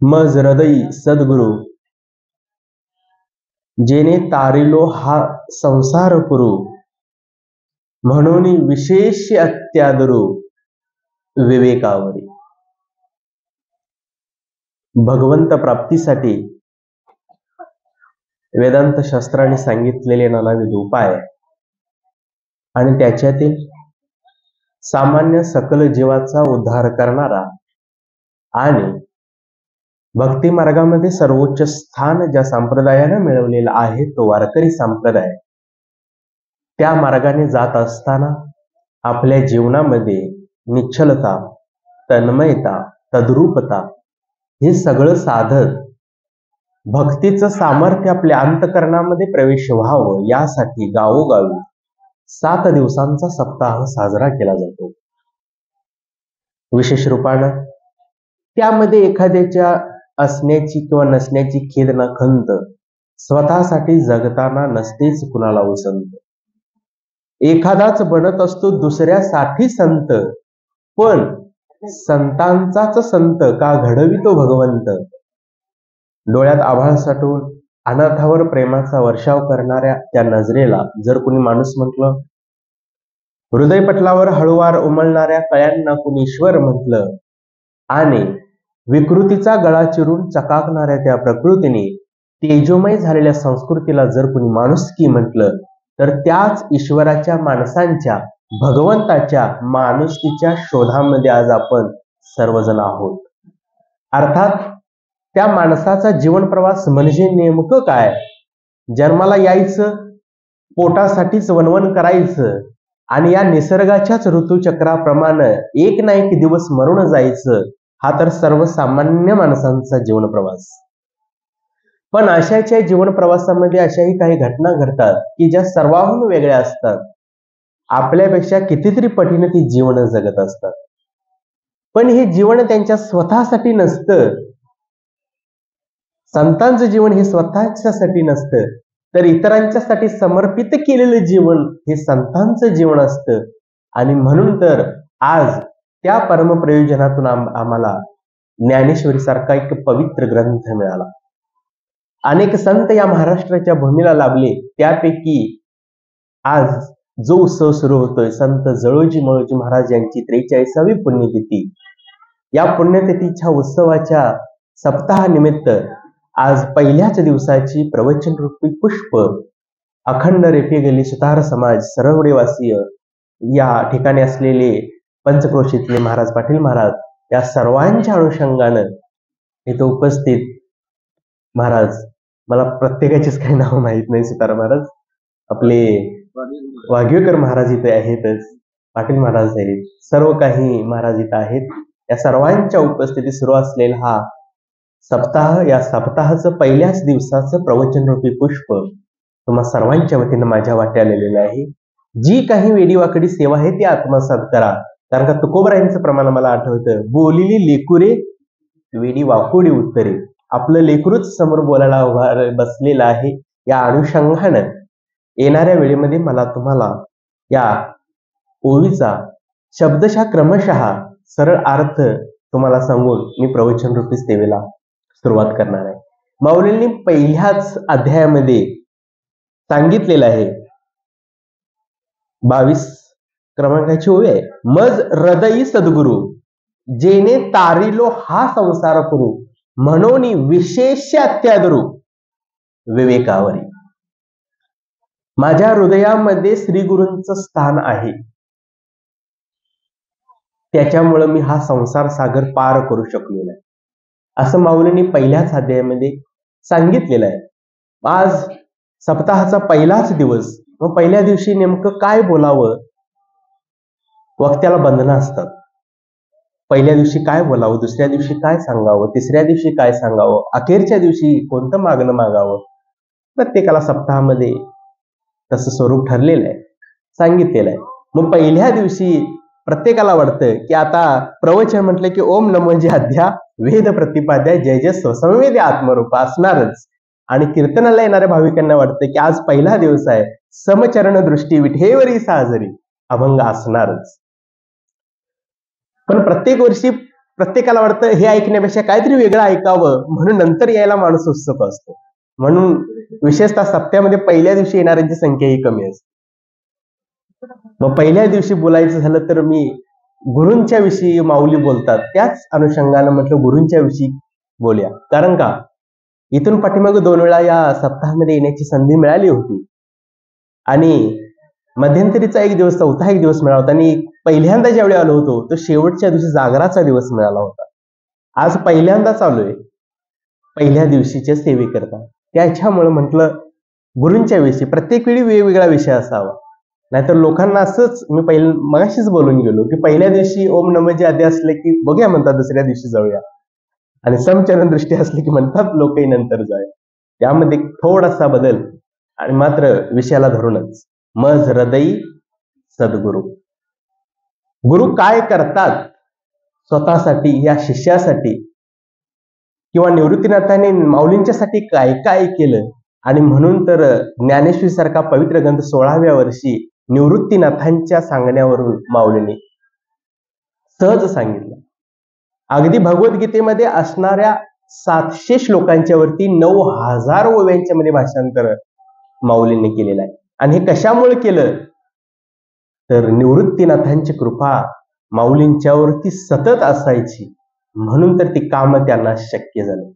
मज हृदयी सद्गुरु जेने तारिलो हा संसार पुरू म्हणून विशेष अत्यादरू विवेकावरी। भगवंत प्राप्तीसाठी वेदांत शास्त्राने सांगितलेले नानाविध उपाय आणि त्याच्यातील सामान्य सकल जीवाचा उद्धार करणारा आणि भक्ती मार्गामध्ये सर्वोच्च स्थान ज्या संप्रदायाने मिळवलेला आहे तो वारकरी संप्रदाय, त्या मार्गाने जात असताना आपल्या जीवनामध्ये निश्चलता, तन्मयता, तद्रूपता हे सगळं साधत भक्तीचं सामर्थ्य आपल्या अंतःकरणामध्ये प्रवेश व्हावं यासाठी गावोगावी 7 दिवसांचा सप्ताह साजरा केला जातो। विशेष रूपानं त्यामध्ये एखाद्याच्या असण्याची किंवा नसण्याची खेद ना खंत, स्वतःसाठी जगताना नसतेच कुणाला उसंत। एखादाच बनत असतो दुसऱ्यासाठी संत, पण संतांचाच संत का घडवितो भगवंत। डोळ्यात आभाळ साठवून अनाथावर प्रेमाचा वर्षाव करणाऱ्या त्या नजरेला जर कुणी माणूस म्हटलं, हृदयपटलावर हळूवार उमलणाऱ्या कळ्यांना कुणी ईश्वर म्हटलं आणि विकृतीचा गळा चिरून चकाकणाऱ्या त्या प्रकृतीने तेजोमय झालेल्या संस्कृतीला जर कुणी माणुसकी म्हटलं, तर त्याच ईश्वराच्या, माणसांच्या, भगवंताच्या माणुसकीच्या शोधामध्ये आज आपण सर्वजण आहोत। अर्थात त्या माणसाचा जीवन प्रवास म्हणजे नेमकं काय? जन्माला यायचं, पोटासाठीच वणवण करायचं आणि या निसर्गाच्याच ऋतुचक्राप्रमाणे एक ना एक दिवस मरून जायचं, हा तर सर्वसामान्य माणसांचा जीवन प्रवास। पण अशाच्या जीवन प्रवासामध्ये अशाही काही घटना घडतात की ज्या सर्वांहून वेगळ्या असतात। आपल्यापेक्षा कितीतरी पटीने ती जीवन जगत असतात, पण हे जीवन त्यांच्या स्वतःसाठी नसतं। संतांचं जीवन हे स्वतःच्यासाठी नसतं, तर इतरांच्यासाठी समर्पित केलेलं जीवन हे संतांचं जीवन असतं। आणि म्हणून तर आज त्या परमप्रयोजनातून आम्हाला ज्ञानेश्वरी सारखा एक पवित्र ग्रंथ मिळाला। अनेक संत या महाराष्ट्राच्या भूमीला लाभले, त्यापैकी आज जो उत्सव सुरू होतोय संत जळोजी मळोजी महाराज यांची 43वी पुण्यतिथी, या पुण्यतिथीच्या उत्सवाच्या सप्ताहानिमित्त आज पहिल्याच दिवसाची प्रवचन रूपी पुष्प अखंड रेपे गल्ली सुतार समाज सरवडेवासीय या ठिकाणी असलेले पंचक्रोशीतले महाराज पाटील महाराज या सर्वांच्या अनुषंगानं इथं उपस्थित महाराज, मला प्रत्येकाचीच काही नाव माहित नाही, सुतार महाराज, आपले वाघेकर महाराज इथे आहेतच, पाटील महाराज आहेत, सर्व काही महाराज इथं आहेत। या सर्वांच्या उपस्थितीत सुरू असलेला हा सप्ताह, या सप्ताहाचं पहिल्याच दिवसाचं प्रवचन रूपी पुष्प तुम्हा सर्वांच्या वतीनं माझ्या वाट्याला आलेलं आहे। जी काही वेडीवाकडी सेवा आहे ती आत्मसात करा, कारण का तुकोबरायांचं प्रमाण मला आठवतं, बोलिली लेकुरे वेडी वाकोडी उत्तरे। आपलं लेकरूच समोर बोलायला बसलेलं आहे। या अनुषंगानं येणाऱ्या वेळेमध्ये मला तुम्हाला या ओवीचा शब्दशः क्रमशः सरळ अर्थ तुम्हाला सांगून मी प्रवचन रूपी सेवेला सुरुवात करणार आहे। माऊलींनी पहिल्याच अध्यायामध्ये सांगितलेलं आहे, 22 क्रमांकाची ओवी आहे, मज हृदयी सद्गुरु जेने तारिलो हा संसार पुरू म्हणून विशेष अत्यादरू विवेकावरी। माझ्या हृदयामध्ये श्री गुरूंचं स्थान आहे, त्याच्यामुळे मी हा संसार सागर पार करू शकलो नाही, असं माऊलींनी पहिल्याच अध्यायामध्ये सांगितलेलं आहे। आज सप्ताहाचा पहिलाच दिवस, मग पहिल्या दिवशी नेमकं काय बोलावं, वक्त्याला बंधनं असतात। पहिल्या दिवशी काय बोलावं, दुसऱ्या दिवशी काय सांगावं, तिसऱ्या दिवशी काय सांगावं, अखेरच्या दिवशी कोणतं मागणं मागावं, प्रत्येकाला सप्ताहामध्ये तसं स्वरूप ठरलेलं आहे, सांगितलेलं आहे। मग पहिल्या दिवशी प्रत्येकाला वाटतं की आता प्रवचन म्हटलं की ओम नमोजी अध्या वेद प्रतिपाद्या जय जय स्वसंवेद आत्मरूप असणारच, आणि कीर्तनाला येणाऱ्या भाविकांना वाटतं की आज पहिला दिवस आहे, समचरण दृष्टी विठेवरी साजरी अभंग असणारच। पण प्रत्येक वर्षी प्रत्येकाला वाटतं हे ऐकण्यापेक्षा काहीतरी वेगळं ऐकावं म्हणून नंतर यायला माणूस उत्सुक असतो. म्हणून विशेषतः सप्त्यामध्ये पहिल्या दिवशी येणाऱ्यांची संख्या ही कमी असते. मग पहिल्या दिवशी बोलायचं झालं तर मी गुरूंच्या विषयी माऊली बोलतात त्याच अनुषंगानं म्हटलं गुरूंच्या विषयी बोलूया. कारण का इथून पाठीमागे 2 वेळा या सप्ताहामध्ये येण्याची संधी मिळाली होती आणि मध्यंतरीचा एक दिवस, चौथा एक दिवस मिळाला होता आणि पहिल्यांदा ज्यावेळी आलो होतो तो शेवटच्या दिवशी जागराचा दिवस मिळाला होता. आज पहिल्यांदाच आलोय पहिल्या दिवशीच्या सेवेकरता. त्याच्यामुळे म्हटलं गुरूंच्या विषयी प्रत्येक वेळी वेगवेगळा विषय असावा, नाहीतर लोकांना असंच मी मगाशीच बोलून गेलो की पहिल्या दिवशी ओम नमःचे आधी असले की बघूया म्हणतात दुसऱ्या दिवशी जाऊया, आणि समचरण दृष्टी असले की म्हणतात लोकही नंतर जाऊया. त्यामध्ये थोडासा बदल आणि मात्र विषयाला धरूनच मज हृदयी सद्गुरू. गुरु काय करतात स्वतःसाठी, या शिष्यासाठी, किंवा निवृत्तीनाथाने माऊलींच्यासाठी काय काय केलं, आणि म्हणून तर ज्ञानेश्वरी सारखा पवित्र ग्रंथ 16व्या वर्षी निवृत्तीनाथांच्या सांगण्यावरून माऊलींनी सहज सांगितलं. अगदी भगवद्गीतेमध्ये असणाऱ्या 700 श्लोकांच्या वरती 9000 ओव्यांच्या मध्ये भाषांतर माऊलींनी केलेलं आहे. आणि हे कशामुळे केलं तर निवृत्तीनाथांची कृपा माऊलींच्यावरती सतत असायची, म्हणून तर ती काम त्यांना शक्य झालं.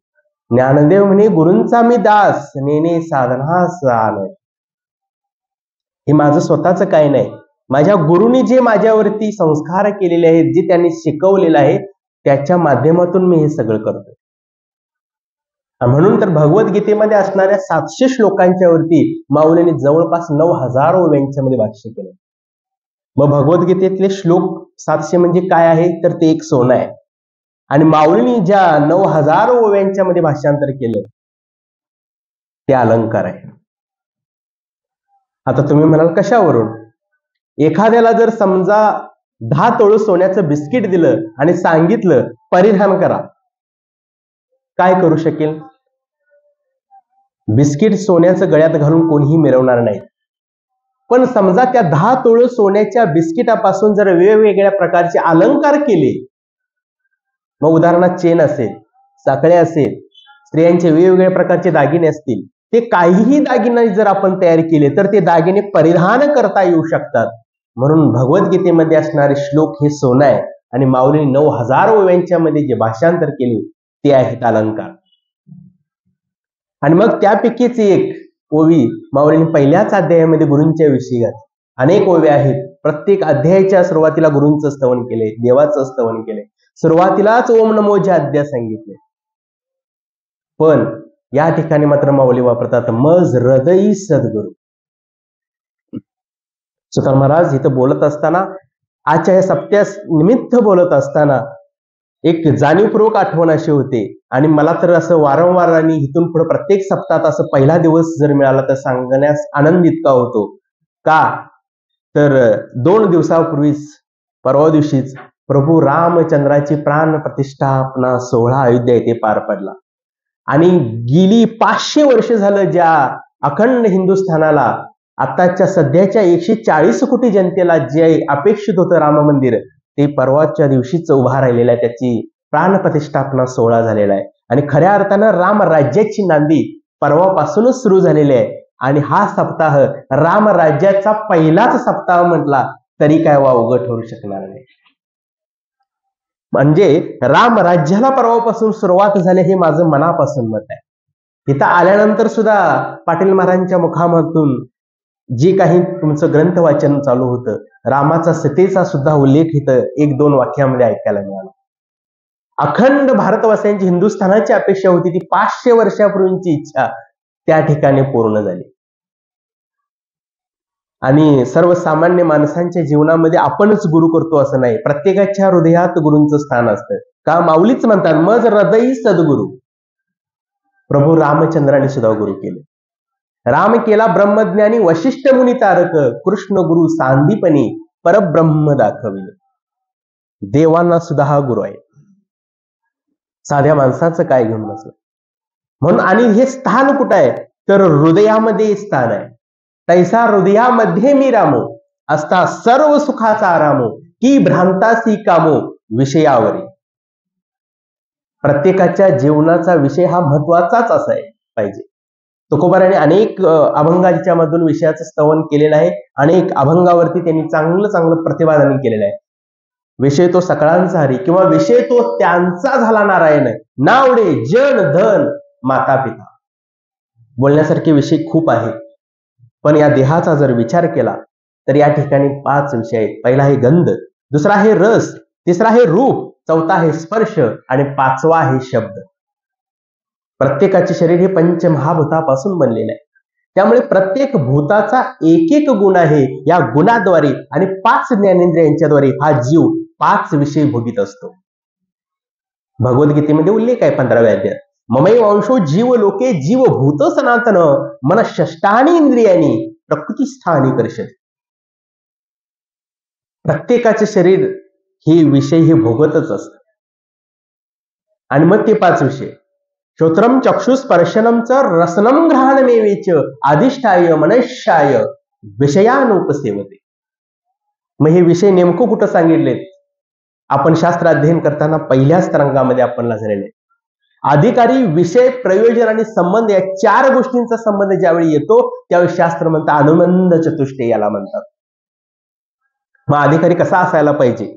ज्ञानदेव म्हणे गुरूंचा मी दास, नेने साधनास आलोय. हे माझं स्वतःच काय नाही, माझ्या गुरुनी जे माझ्यावरती संस्कार केलेले आहेत, जे त्यांनी शिकवलेलं आहे त्याच्या माध्यमातून मी हे सगळं करतोय. म्हणून तर भगवद्गीतेमध्ये असणाऱ्या 700 श्लोकांच्या वरती माऊलींनी जवळपास 9000 ओव्यांच्या मध्ये भाष्य केलं. मग भगवद्गीतेतले श्लोक 700 म्हणजे काय आहे तर ते एक सोनं आहे, आणि माऊलींनी ज्या 9000 ओव्यांच्या मध्ये भाषांतर केलं ते अलंकार आहे. आता तुम्ही म्हणाल कशावरून? एखाद्याला जर समजा 10 तोळ सोन्याचं बिस्किट दिलं आणि सांगितलं परिधान करा, काय करू शकेल? बिस्किट सोन्याचं गळ्यात घालून कोणीही मिरवणार नाही. पण समजा त्या 10 तोळ सोन्याच्या बिस्किटापासून जर वेगवेगळ्या प्रकारचे अलंकार केले, मग उदाहरणार्थ चेन असेल, साखळ्या असेल, स्त्रियांचे वेगवेगळ्या प्रकारचे दागिने असतील, ते काहीही दागिने जर आपण तयार केले तर ते दागिने परिधान करता येऊ शकतात. म्हणून भगवद्गीतेमध्ये असणारे श्लोक हे सोनं आहे, आणि माऊलींनी 9000 ओव्यांच्या मध्ये जे भाषांतर केले ते आहेत अलंकार. आणि मग त्यापैकीच एक ओवी माऊलींनी पहिल्याच अध्यायामध्ये गुरूंच्या विषयी घातली. अनेक ओव्या आहेत, प्रत्येक अध्यायाच्या सुरुवातीला गुरूंचं स्तवन केले, देवाचं स्तवन केले, सुरुवातीलाच ओम नमोचे अध्याय सांगितले. पण या ठिकाणी मात्र माऊली वापरतात मज हृदयी सद्गुरू. सुतार महाराज इथं बोलत असताना, आजच्या या सप्त्यास निमित्त बोलत असताना एक जाणीवपूर्वक आठवण अशी होते, आणि मला तर असं वारंवार आणि इथून पुढे प्रत्येक सप्ताहात असं पहिला दिवस जर मिळाला तर सांगण्यास आनंद इतका होतो का, तर 2 दिवसापूर्वीच परवा दिवशीच प्रभू रामचंद्राची प्राण प्रतिष्ठापना सोहळा अयोध्या येथे पार पडला. आणि गेली 500 वर्ष झालं ज्या अखंड हिंदुस्थानाला, आताच्या सध्याच्या 140 कोटी जनतेला जे अपेक्षित होतं राम मंदिर, ते परवाच्या दिवशीच उभा राहिलेलं आहे. त्याची प्राण प्रतिष्ठापना सोहळा झालेला आहे, आणि खऱ्या अर्थानं राम राज्याची नांदी परवापासूनच सुरू झालेली आहे. आणि हा सप्ताह राम राज्याचा पहिलाच सप्ताह म्हटला तरी काय वावगं ठरू शकणार नाही. म्हणजे राम राज्याला परवापासून सुरुवात झाली हे माझं मनापासून मत आहे. इथं आल्यानंतर सुद्धा पाटील महाराजांच्या मुखामधून जे काही तुमचं ग्रंथ वाचन चालू होतं, रामाचा सीतेचा सुद्धा उल्लेख इथं 1-2 वाक्यामध्ये ऐकायला मिळाला. अखंड भारतवासियांची हिंदुस्थानाची अपेक्षा होती, ती 500 वर्षापूर्वीची इच्छा त्या ठिकाणी पूर्ण झाली. आणि सर्वसामान्य माणसांच्या जीवनामध्ये आपणच गुरु करतो असं नाही, प्रत्येकाच्या हृदयात गुरूंचं स्थान असतं. का माऊलीच म्हणतात मज हृदयी सद्गुरू. प्रभू रामचंद्राने सुद्धा गुरु केले. राम केला ब्रह्मज्ञानी वशिष्ठ मुनी तारक, कृष्ण गुरु सांदीपनी परब्रह्म दाखविले. देवांना सुद्धा हा गुरु आहे, साध्या माणसाचं काय घेऊन बसलं म्हणून. आणि हे स्थान कुठं आहे तर हृदयामध्ये स्थान आहे. तैसा हृदयामध्ये मी रामो, असता सर्व सुखाचा आरामो, की भ्रांतासी कामो विषयावरी. प्रत्येकाच्या जीवनाचा विषय हा महत्वाचाच असाय पाहिजे. तुकोबाराने अनेक अभंगाच्या मधून विषयाचं स्तवन केलेलं आहे. अनेक अभंगावरती त्यांनी चांगलं चांगलं प्रतिपादन केलेलं आहे. विषय तो सकळांचा हरी किंवा विषय तो त्यांचा झाला नारायण, नावडे जन धन माता पिता. बोलण्यासारखे विषय खूप आहेत, पण या देहाचा जर विचार केला तर या ठिकाणी 5 विषय आहेत. पहिला आहे गंध, दुसरा आहे रस, तिसरा आहे रूप, चौथा आहे स्पर्श आणि 5वा आहे शब्द. प्रत्येकाचे शरीर हे पंचमहाभूतापासून बनलेले आहे. त्यामुळे प्रत्येक भूताचा एक एक गुण आहे. या गुणाद्वारे आणि 5 ज्ञानेंद्रियांच्याद्वारे हा जीव 5 विषय भोगीत असतो. भगवद्गीतेमध्ये उल्लेख आहे 15व्या अध्यायात, ममैव अंशो जीव लोके जीव भूत सनातन मन षष्टानी इंद्रियानी प्रकृतिस्थानी कर्षति. प्रत्येकाचे शरीर हे विषय हे भोगतच असत. आणि मग ते 5 विषय, श्रोत्रम चक्षुस्पर्शनम च रसनम घ्राणमेवेच अधिष्ठाय मनश्याय विषयानुपसेवते. मग हे विषय नेमकं कुठं सांगितलेत? आपण शास्त्र अध्ययन करताना पहिल्याच तरंगामध्ये आपण झालेले. अधिकारी, विषय, प्रयोजन आणि संबंध या 4 गोष्टींचा संबंध ज्यावेळी येतो त्यावेळी शास्त्र म्हणतात अनुबंध चतुष्टय याला म्हणतात. मग अधिकारी कसा असायला पाहिजे?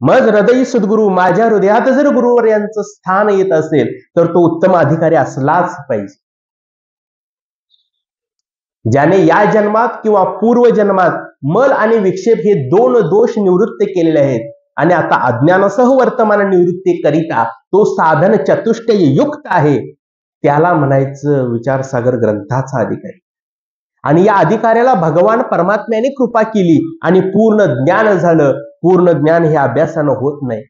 मग हृदयी सद्गुरु, माझ्या हृदयात जर गुरुवर यांचं स्थान येत असेल तर तो उत्तम अधिकारी असलाच पाहिजे. ज्याने या जन्मात किंवा पूर्व जन्मात मल आणि विक्षेप हे 2 दोष निवृत्त केलेले आहेत आणि आता अज्ञानासह वर्तमान निवृत्ती करिता तो साधन चतुष्टय युक्त आहे, त्याला म्हणायचं विचारसागर ग्रंथाचा अधिकारी. आणि या अधिकाऱ्याला भगवान परमात्म्याने कृपा केली आणि पूर्ण ज्ञान झालं. पूर्ण ज्ञान हे अभ्यासानं होत नाही,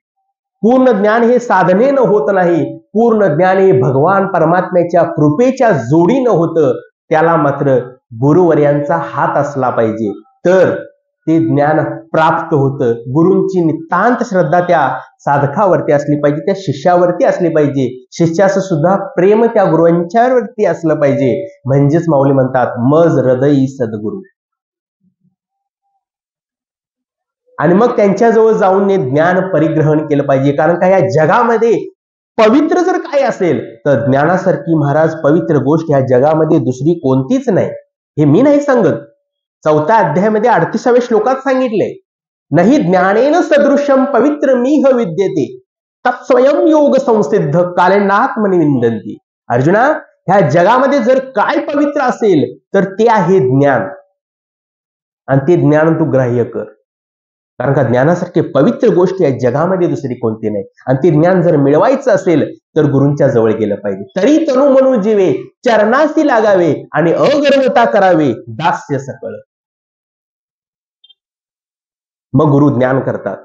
पूर्ण ज्ञान हे साधनेनं होत नाही, पूर्ण ज्ञान हे भगवान परमात्म्याच्या कृपेच्या जोडीनं होतं. त्याला मात्र गुरुवर्यांचा हात असला पाहिजे तर ते ज्ञान प्राप्त होतं. गुरूंची नितांत श्रद्धा त्या साधकावरती असली पाहिजे, त्या शिष्यावरती असली पाहिजे. शिष्याचं सुद्धा प्रेम त्या गुरुंच्यावरती असलं पाहिजे. म्हणजेच माऊली म्हणतात मज हृदयी सद्गुरु. आणि मग त्यांच्याजवळ जाऊन ज्ञान परिग्रहण केलं पाहिजे. कारण का या जगामध्ये पवित्र जर काय असेल तर ज्ञानासारखी महाराज पवित्र गोष्ट या जगामध्ये दुसरी कोणतीच नाही. हे मी नाही सांगत, 4थ्या अध्यायामध्ये 38व्या श्लोकात सांगितले, नाही ज्ञानेन सदृश्यम पवित्र मीह विद्यते तत्स्वयं योग संसिद्ध कालेनात्मनि विंदन्ति. अर्जुना, ह्या जगामध्ये जर काय पवित्र असेल तर ते आहे ज्ञान, आणि ते ज्ञान तू ग्राह्य कर. कारण का ज्ञानासारखी पवित्र गोष्ट या जगामध्ये दुसरी कोणती नाही. आणि ते ज्ञान जर मिळवायचं असेल तर गुरूंच्या जवळ गेलं पाहिजे. तरी तनु म्हणू जीवे चरणासी लागावे आणि अगर्वता करावे दास्य सकळ. मग गुरु ज्ञान करतात.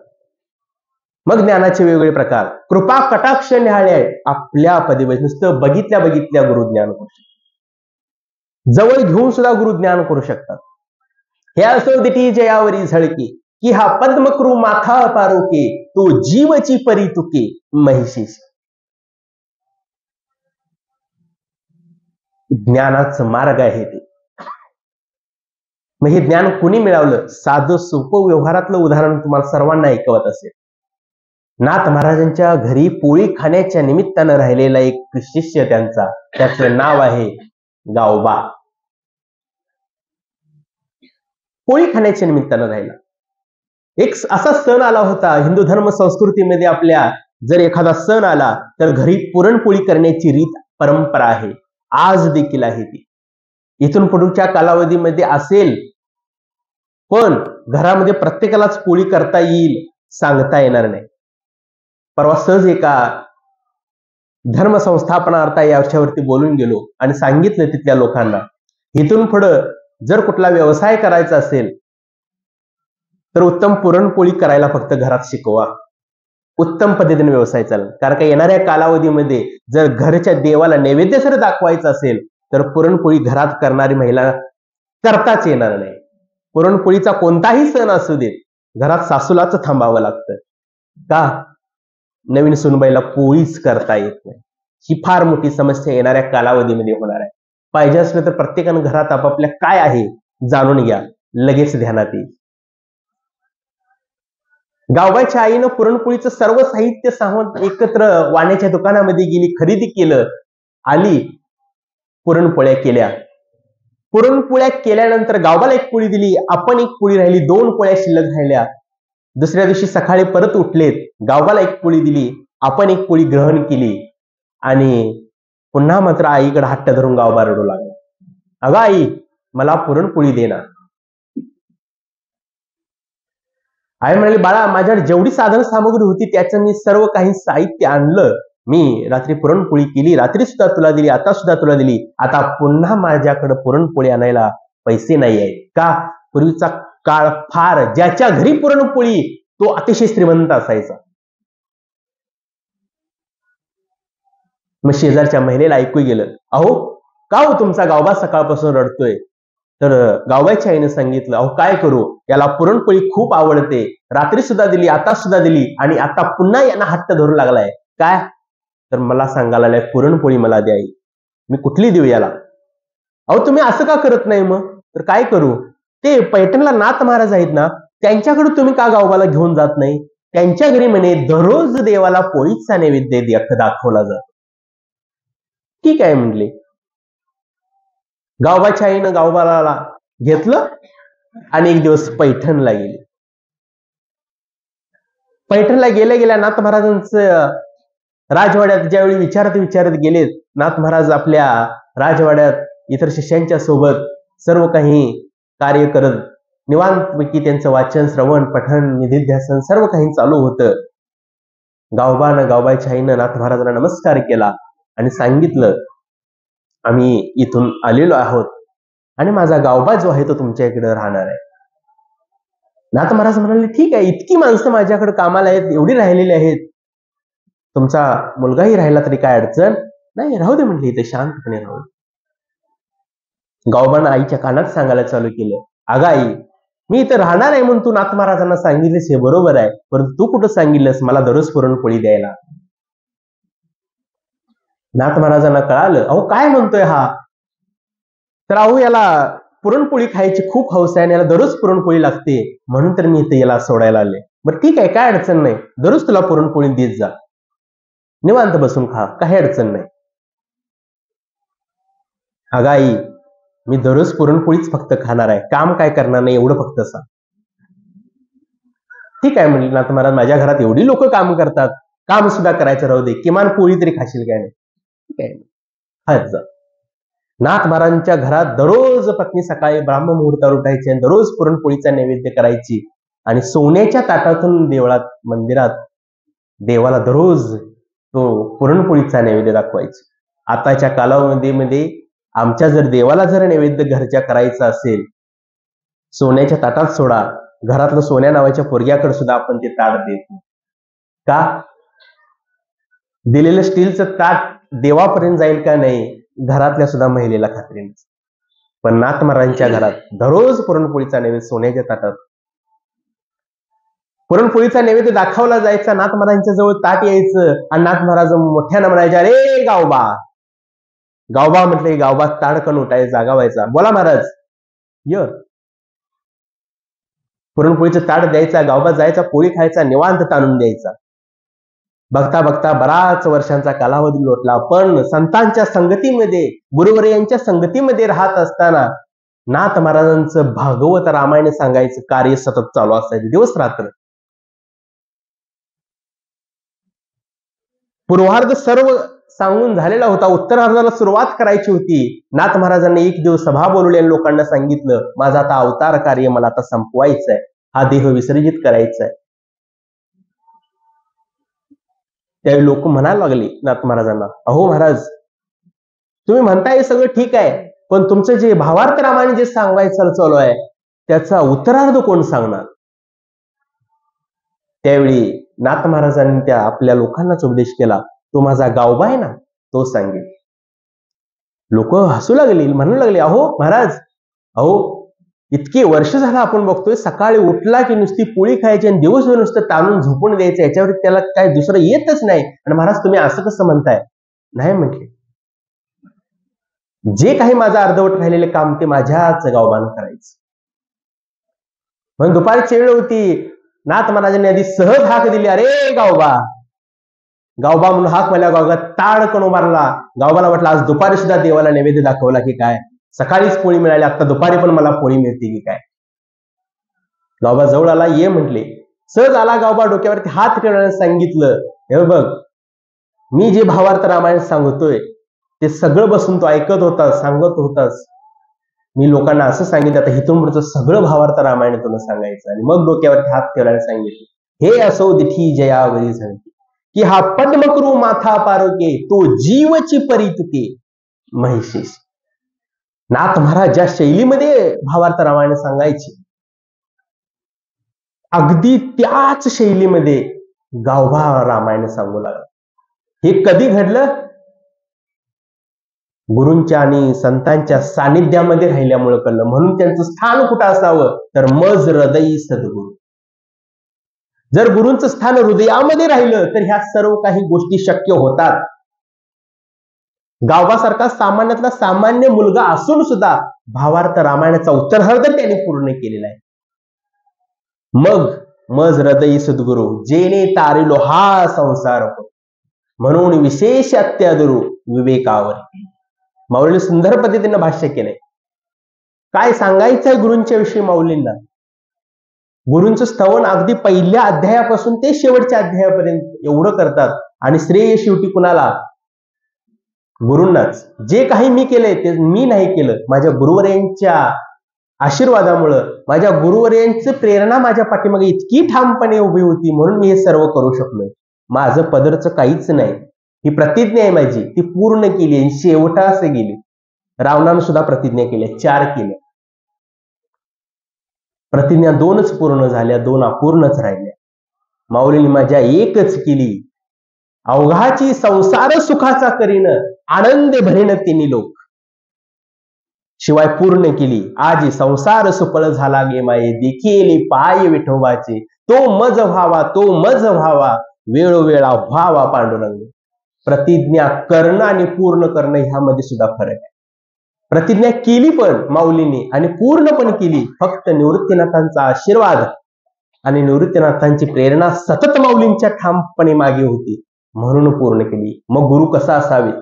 मग ज्ञानाचे वेगवेगळे प्रकार, कृपा कटाक्ष न्याहाळे आपल्या पदी नुसतं बघितल्या बघितल्या गुरु ज्ञान करू शकतात. जवळ घेऊन सुद्धा गुरु ज्ञान करू शकतात. हे असो दिठी जयावरी झळकी की हा पद्मकृ माथा पारोके तो जीवची परी तुके महिषीस. ज्ञानाचं मार्ग आहे ते. मग हे ज्ञान कुणी मिळवलं? साधं सोपं व्यवहारातलं उदाहरण तुम्हाला सर्वांना ऐकवत असेल. नाथ महाराजांच्या घरी पोळी खाण्याच्या निमित्तानं राहिलेला एक शिष्य त्यांचा, त्याचं नाव आहे गावबा. पोळी खाण्याच्या निमित्तानं राहिला. एक असा सण आला होता हिंदू धर्म संस्कृतीमध्ये. आपल्या जर एखादा सण आला तर घरी पुरणपोळी करण्याची रीत परंपरा आहे, आज देखील आहे ती. इथून पुढच्या कालावधीमध्ये असेल, पण घरामध्ये प्रत्येकालाच पोळी करता येईल सांगता येणार नाही. परवा सहज एका धर्मसंस्थापनार्थ याच्यावरती बोलून गेलो आणि सांगितलं तिथल्या लोकांना, इथून पुढं जर कुठला व्यवसाय करायचा असेल तर उत्तम पुरणपोळी करायला फक्त घरात शिकवा, उत्तम पद्धतीने व्यवसाय चालेल. कारण का येणाऱ्या कालावधीमध्ये जर घरच्या देवाला नैवेद्य जर दाखवायचं असेल तर पुरणपोळी घरात करणारी महिला करताच येणार नाही. पुरणपोळीचा कोणताही सण असू देत घरात सासूलाच थांबावं लागतं. का? नवीन सुनबाईला पोळीच करता येत नाही. ही फार मोठी समस्या येणाऱ्या कालावधीमध्ये होणार आहे. पाहिजे असलं तर प्रत्येकानं घरात आपापल्या काय आहे जाणून घ्या, लगेच ध्यानात येईल. गावबाच्या आईनं पुरणपोळीचं सर्व साहित्य सांगून एकत्र वाण्याच्या दुकानामध्ये गेली, खरेदी केलं, आली, पुरणपोळ्या केल्या. पुरणपोळ्या केल्यानंतर गावबाला एक पोळी दिली, आपण एक पोळी राहिली, 2 पोळ्या शिल्लक राहिल्या. दुसऱ्या दिवशी सकाळी परत उठलेत, गावबाला एक पोळी दिली, आपण एक पोळी ग्रहण केली आणि पुन्हा मात्र आईकडे हट्ट धरून गावबा रडू लागला. अगं आई, मला पुरणपोळी दे ना. आई म्हणाली, बाळा, माझ्याकडे जेवढी साधन सामग्री होती त्याचं मी सर्व काही साहित्य आणलं. मी रात्री पुरणपोळी केली, रात्री सुद्धा तुला दिली, आता सुद्धा तुला दिली. आता पुन्हा माझ्याकडे पुरणपोळी आणायला पैसे नाही आहेत. का? पूर्वीचा काळ फार, ज्याच्या घरी पुरणपोळी तो अतिशय श्रीमंत असायचा. मग शेजारच्या महिलेला ऐकू गेलं, अहो, का हो तुमचा गावबा सकाळपासून रडतोय? तर गावबाच्या आईने सांगितलं, अहो काय करू, याला पुरणपोळी खूप आवडते, रात्री सुद्धा दिली, आता सुद्धा दिली आणि आता पुन्हा यांना हट्ट धरू लागलाय. काय? तर मला सांगायला लागलाय, पुरणपोळी मला द्या आई. मी कुठली देऊ याला? अहो तुम्ही असं का करत नाही? मग तर काय करू, ते पैठणला नाथ महाराज आहेत ना, त्यांच्याकडे तुम्ही का गावबाला घेऊन जात नाही? त्यांच्या घरी म्हणे दररोज देवाला पोळीचा नैवेद्य दाखवला जातो. ठीक आहे म्हणले. गावबाच्या आईनं गावबाला घेतलं आणि एक दिवस पैठणला गेले. पैठणला गेल्या नाथ महाराजांचं राजवाड्यात ज्यावेळी विचारत गेलेत, नाथ महाराज आपल्या राजवाड्यात इतर शिष्यांच्या सोबत सर्व काही कार्य करत निवांतपैकी त्यांचं वाचन, श्रवण, पठण, निधिध्यासन सर्व काही चालू होतं. गावबानं गावबाच्या आईनं नाथ महाराजांना नमस्कार केला आणि सांगितलं, आम्ही इथून आलेलो आहोत आणि माझा गावबा जो आहे तो तुमच्या इकडे राहणार आहे. नाथ महाराज म्हणाले, ठीक आहे, इतकी माणसं माझ्याकडे कामाला आहेत, एवढी राहिलेली आहेत, तुमचा मुलगाही राहिला तरी काय अडचण नाही, राहू दे म्हटले, इथे शांतपणे राहू. गावबानं आईच्या कानात सांगायला चालू केलं, अगं आई, मी इथं राहणार आहे म्हणून तू नाथ महाराजांना सांगितलेस हे बरोबर आहे, परंतु तू कुठं सांगितलंस मला दररोज पुरणपोळी द्यायला? नाथ महाराजांना कळालं, अहो काय म्हणतोय हा, तर अहो याला पुरणपोळी खायची खूप हौस आहे आणि याला दररोज पुरणपोळी लागते, म्हणून तर मी इथे याला सोडायला आले. बरं ठीक आहे, काय अडचण नाही, दररोज तुला पुरणपोळी देत जा, निवांत बसून खा, काही अडचण नाही. अगं आई, मी दररोज पुरणपोळीच फक्त खाणार आहे, काम काय करणार नाही, एवढं फक्त सांग. ठीक आहे म्हणले नाथ महाराज, माझ्या घरात एवढी लोक काम करतात, काम सुद्धा करायचं राहू दे, किमान पोळी तरी खाशील काय? नाही, ठीक आहे, खात जा. नाथ महाराजांच्या घरात दररोज पत्नी सकाळी ब्राह्म मुहूर्तावर उठायची आणि दररोज पुरणपोळीचा नैवेद्य करायची आणि सोन्याच्या ताटातून देवळात, मंदिरात देवाला दररोज तो पुरणपोळीचा नैवेद्य दाखवायची. आताच्या कालावधीमध्ये आमच्या जर देवाला जर नैवेद्य घरच्या करायचा असेल, सोन्याच्या ताटात सोडा, घरातलं सोन्या नावाच्या पोरग्याकडे सुद्धा आपण ते ताट देतो. का? दिलेलं स्टीलचं ताट देवापर्यंत जाईल का नाही, घरातल्या सुद्धा महिलेला खात्री नसते. पण नाथ महाराजांच्या घरात दररोज पुरणपोळीचा नैवेद्य सोन्याच्या ताटात, पुरणपोळीचा नैवेद्य दाखवला जायचा, नाथ महाराजांच्या जवळ ताट यायचं आणि नाथ महाराज मोठ्यानं म्हणायचे, अरे गावबा. गावबा म्हटले, गावबा ताडकन उठायचा, जागा व्हायचा, बोला महाराज य. पुरणपोळीचं ताट द्यायचा, गावबा जायचा, पोळी खायचा, निवांत ताणून द्यायचा. बघता बघता बराच वर्षांचा कालावधी लोटला, पण संतांच्या संगतीमध्ये, गुरुवर्यांच्या संगतीमध्ये राहत असताना नाथ महाराजांचं भागवत रामायण सांगायचं कार्य सतत चालू असायचं, दिवस रात्र. पूर्वार्ध सर्व सांगून झालेला होता, उत्तरार्धाला सुरुवात करायची होती. नाथ महाराजांनी एक दिवस सभा बोलवली आणि लोकांना सांगितलं, माझा आता अवतार कार्य मला आता संपवायचं आहे, हा देह विसर्जित करायचा आहे. त्यावेळी लोक म्हणायला लागले नाथ महाराजांना, अहो महाराज, तुम्ही म्हणताय सगळं ठीक आहे, पण तुमचं जे भावार्थ रामायण जे सांगायचं चालू आहे त्याचा उत्तरार्ध कोण सांगणार? त्यावेळी नाथ महाराजांनी त्या आपल्या लोकांनाच उपदेश केला, तो माझा गावबा आहे ना, तो सांगेल. लोक हसू लागले, म्हणू लागले, अहो महाराज, अहो इतकी वर्ष झालं आपण बघतोय, सकाळी उठला की नुसती पोळी खायची आणि दिवसभर नुसतं ताणून झोपून द्यायचं, याच्यावर त्याला काय दुसरं येतच नाही, आणि महाराज तुम्ही असं कसं म्हणताय? नाही म्हटले, जे काही माझं अर्धवट राहिलेले काम ते माझ्याच गावबानं करायचं. म्हणून दुपारची वेळ होती, नाथ महाराजांनी आधी सहज हाक दिली, अरे गावबा. गावबा म्हणून हाक मला गावगा ताडकन उभारला. गावबाला वाटलं आज दुपारी सुद्धा देवाला नैवेद्य दाखवला की काय, सकाळीच पोळी मिळाली, आता दुपारी पण मला पोळी मिळते की काय. गावबा जवळ आला, ये म्हटले. सहज आला गावबा, डोक्यावरती हात ठेवण्याने सांगितलं, हे बघ मी जे भावार्थ रामायण सांगतोय ते सगळं बसून तो ऐकत होतास, सांगत होतास. मी लोकांना असं सांगितलं, आता हिथून पुढचं सगळं भावार्थ रामायण तुला सांगायचं. आणि मग डोक्यावरती हात ठेवल्याने सांगितलं, हे असो दिठी जयावरी झळके, की हा पद्मकरू माथा पारोके, तो जीवची परितुके महिषेश. नाथ महाराज ज्या शैलीमध्ये भावार्थ रामायण सांगायचे, अगदी त्याच शैलीमध्ये गावभा रामायण सांगू लागला. हे कधी घडलं? गुरूंच्या आणि संतांच्या सानिध्यामध्ये राहिल्यामुळे कळलं. म्हणून त्यांचं स्थान कुठं असावं तर मज हृदयी सद्गुरू. जर गुरूंचं स्थान हृदयामध्ये राहिलं तर ह्या सर्व काही गोष्टी शक्य होतात. गावबासारखा सामान्यातला सामान्य मुलगा असून सुद्धा भावार्थ रामायणाचा उत्तरार्ध त्याने पूर्ण केलेला आहे. मग मज हृदयी सद्गुरू जेने तारिलो हा संसार, म्हणून विशेष अत्यादरू विवेकावर. माऊलीने सुंदर पद्धतीने भाष्य केलंय. काय सांगायचंय गुरूंच्या विषयी माऊलींना? गुरूंचं स्तवन अगदी पहिल्या अध्यायापासून ते शेवटच्या अध्यायापर्यंत एवढं करतात. आणि श्रेय शेवटी कुणाला? गुरूंनाच. जे काही मी केलंय ते मी नाही केलं, माझ्या गुरुवर्यांच्या आशीर्वादामुळं, माझ्या गुरुवर्यांची प्रेरणा माझ्या पाठीमागे इतकी ठामपणे उभी होती म्हणून मी हे सर्व करू शकलोय. माझं पदरचं काहीच नाही. ही प्रतिज्ञा आहे माझी, ती पूर्ण केली आहे, शेवटास गेली. रावणानं सुद्धा प्रतिज्ञा केल्या, 4 केल्या. प्रतिज्ञा 2च पूर्ण झाल्या, 2 अपूर्णच राहिल्या. माऊलीने माझ्या एकच केली, अवघाची संसार सुखाचा करीन, आनंद भरेन तिन्ही लोक. शिवाय पूर्ण केली, आजी संसार सुफळ झाला गे माये, देखील पाय विठोबाचे, तो मज व्हावा, तो मज व्हावा, वेळोवेळा व्हावा पांडुरंग. प्रतिज्ञा करणं आणि पूर्ण करणं ह्यामध्ये सुद्धा फरक आहे. प्रतिज्ञा केली पण माऊलीने आणि पूर्ण पण केली, फक्त निवृत्तीनाथांचा आशीर्वाद आणि निवृत्तीनाथांची प्रेरणा सतत माऊलींच्या ठामपणे मागे होती म्हणून पूर्ण केली. मग गुरु कसा असावे?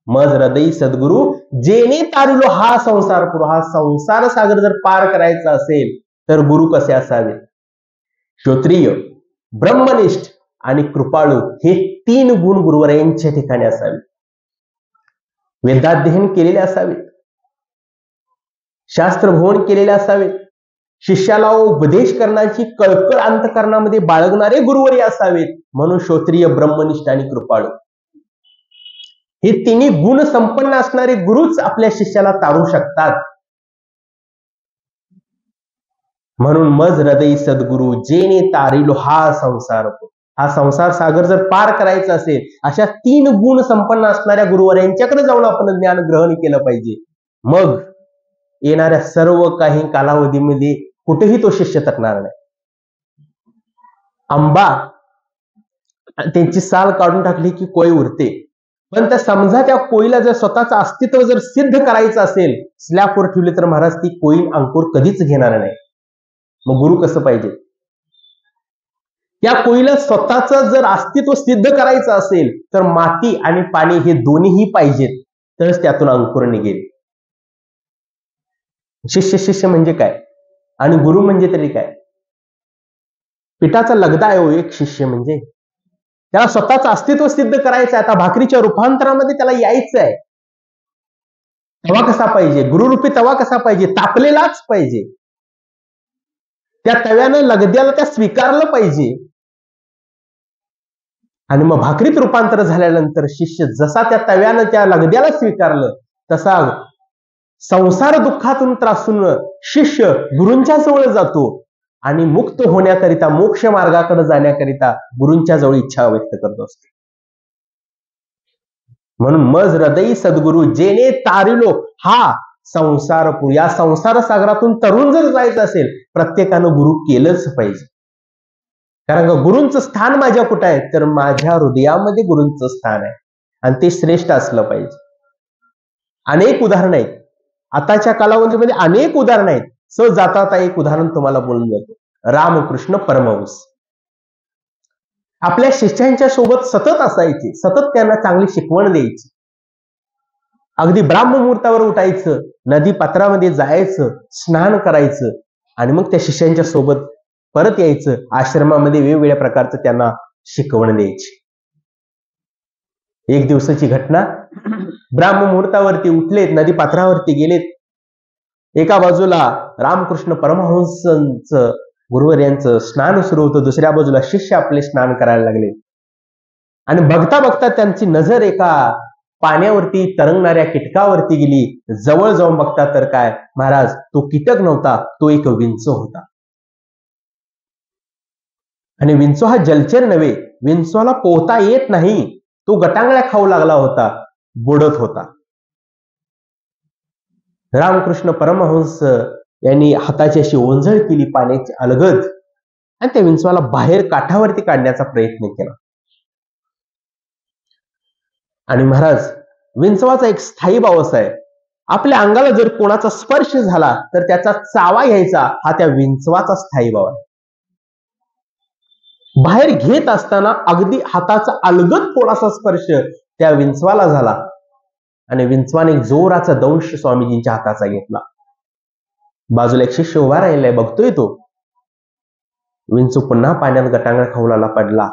मज हृदयी सद्गुरू जेने तारिलो हा संसार पुरो. हा संसार सागर जर पार करायचा असेल तर गुरु कसे असावे? श्रोत्रिय, ब्रह्मनिष्ठ आणि कृपाळू हे 3 गुण गुरुवरायांच्या ठिकाणी असावे. वेदाध्ययन केलेले असावे, शास्त्रभवन केलेले असावे, शिष्याला उपदेश करण्याची कळकळ अंतःकरणामध्ये बाळगणारे गुरुवरी असावेत. म्हणून श्रोत्रिय, ब्रह्मनिष्ठ आणि कृपाळू हे 3 गुण संपन्न असणारे गुरुच आपल्या शिष्याला तारू शकतात. म्हणून मज हृदयी सद्गुरू जेने तारिलो हा संसार. हा संसार सागर जर पार करायचा असेल अशा 3 गुण संपन्न असणाऱ्या गुरुवर्यांच्याकडे जाऊन आपण ज्ञान ग्रहण केलं पाहिजे. मग येणाऱ्या सर्व काही कालावधीमध्ये कुठेही तो शिष्य तटणार नाही. आंबा त्यांची साल काढून टाकली की कोय उरते, पण त्या समजा त्या कोईला जर स्वतःचं अस्तित्व जर सिद्ध करायचं असेल, स्लॅबवर ठेवले तर महाराज ती कोई अंकुर कधीच घेणार नाही. मग गुरु कसं पाहिजे? त्या कोईला स्वतःचं जर अस्तित्व सिद्ध करायचं असेल तर माती आणि पाणी हे दोन्हीही पाहिजेत, तरच त्यातून अंकुर निघेल. शिष्य म्हणजे काय आणि गुरु म्हणजे तरी काय? पिठाचा लगदा आहे हो एक शिष्य म्हणजे. त्याला स्वतःचं अस्तित्व सिद्ध करायचं आहे. आता भाकरीच्या रूपांतरामध्ये त्याला यायचं आहे. तवा कसा पाहिजे? गुरुरूपी तवा कसा पाहिजे? तापलेलाच पाहिजे. त्या तव्यानं लगद्याला त्या स्वीकारलं पाहिजे. आणि मग भाकरीत रूपांतर झाल्यानंतर शिष्य जसा त्या तव्यानं त्या लगद्याला स्वीकारलं तसा संसार दुःखातून त्रासून शिष्य गुरूंच्या जवळ जातो आणि मुक्त होण्याकरिता, मोक्ष मार्गाकडे जाण्याकरिता गुरूंच्या जवळ इच्छा व्यक्त करत असतो. म्हणून मज हृदयी सद्गुरू जेने तारिलो हा संसार पुर. या संसार सागरातून तरुण जर जायचं असेल प्रत्येकानं गुरु केलंच पाहिजे. कारण का गुरूंचं स्थान माझ्या कुठं आहे तर माझ्या हृदयामध्ये गुरूंचं स्थान आहे आणि ते श्रेष्ठ असलं पाहिजे. अनेक उदाहरणं आहेत आताच्या कालावधीमध्ये, अनेक उदाहरणं आहेत. सहज जाता एक उदाहरण तुम्हाला बोलून जातो. रामकृष्ण परमहंस आपल्या शिष्यांच्या सोबत सतत असायचे, सतत त्यांना चांगली शिकवण द्यायची. अगदी ब्राह्ममुहूर्तावर उठायचं, नदी पात्रामध्ये जायचं, स्नान करायचं आणि मग त्या शिष्यांच्या सोबत परत यायचं. आश्रमामध्ये वेगवेगळ्या प्रकारचं त्यांना शिकवण द्यायची. एक दिवसाची घटना, ब्राह्ममुहूर्तावरती उठलेत, नदी पात्रावरती गेलेत. एका बाजूला रामकृष्ण परमहंसांचं गुरुवर्यांचं स्नान सुरू होतं, दुसऱ्या बाजूला शिष्य आपले स्नान करायला लागले. आणि बघता बघता त्यांची नजर एका पाण्यावरती तरंगणाऱ्या कीटकावरती गेली. जवळ जाऊन बघता तर काय महाराज, तो कीटक नव्हता, तो एक विंचू होता. आणि विंचू हा जलचर नव्हे, विंचूला पोहता येत नाही, तो गटांगळ्या खाऊ लागला होता, बुडत होता. रामकृष्ण परमहंस यांनी हाताची अशी ओंजळ केली पाण्याची अलगद आणि त्या विंचवाला बाहेर काठावरती काढण्याचा प्रयत्न केला. आणि महाराज, विंचवाचा एक स्थायी भाव असा आहे, आपल्या अंगाला जर कोणाचा स्पर्श झाला तर त्याचा चावा घ्यायचा, हा त्या विंचवाचा स्थायी भाव आहे. बाहेर घेत असताना अगदी हाताचा अलगद थोडासा स्पर्श त्या विंचवाला झाला आणि विंचवाने जोराचा दंश स्वामीजींच्या हाताचा घेतला. बाजूला एक शिष्य उभा राहिलाय, बघतोय तो. विंचू पुन्हा पाण्यात गटांगळ्या खाऊला पडला.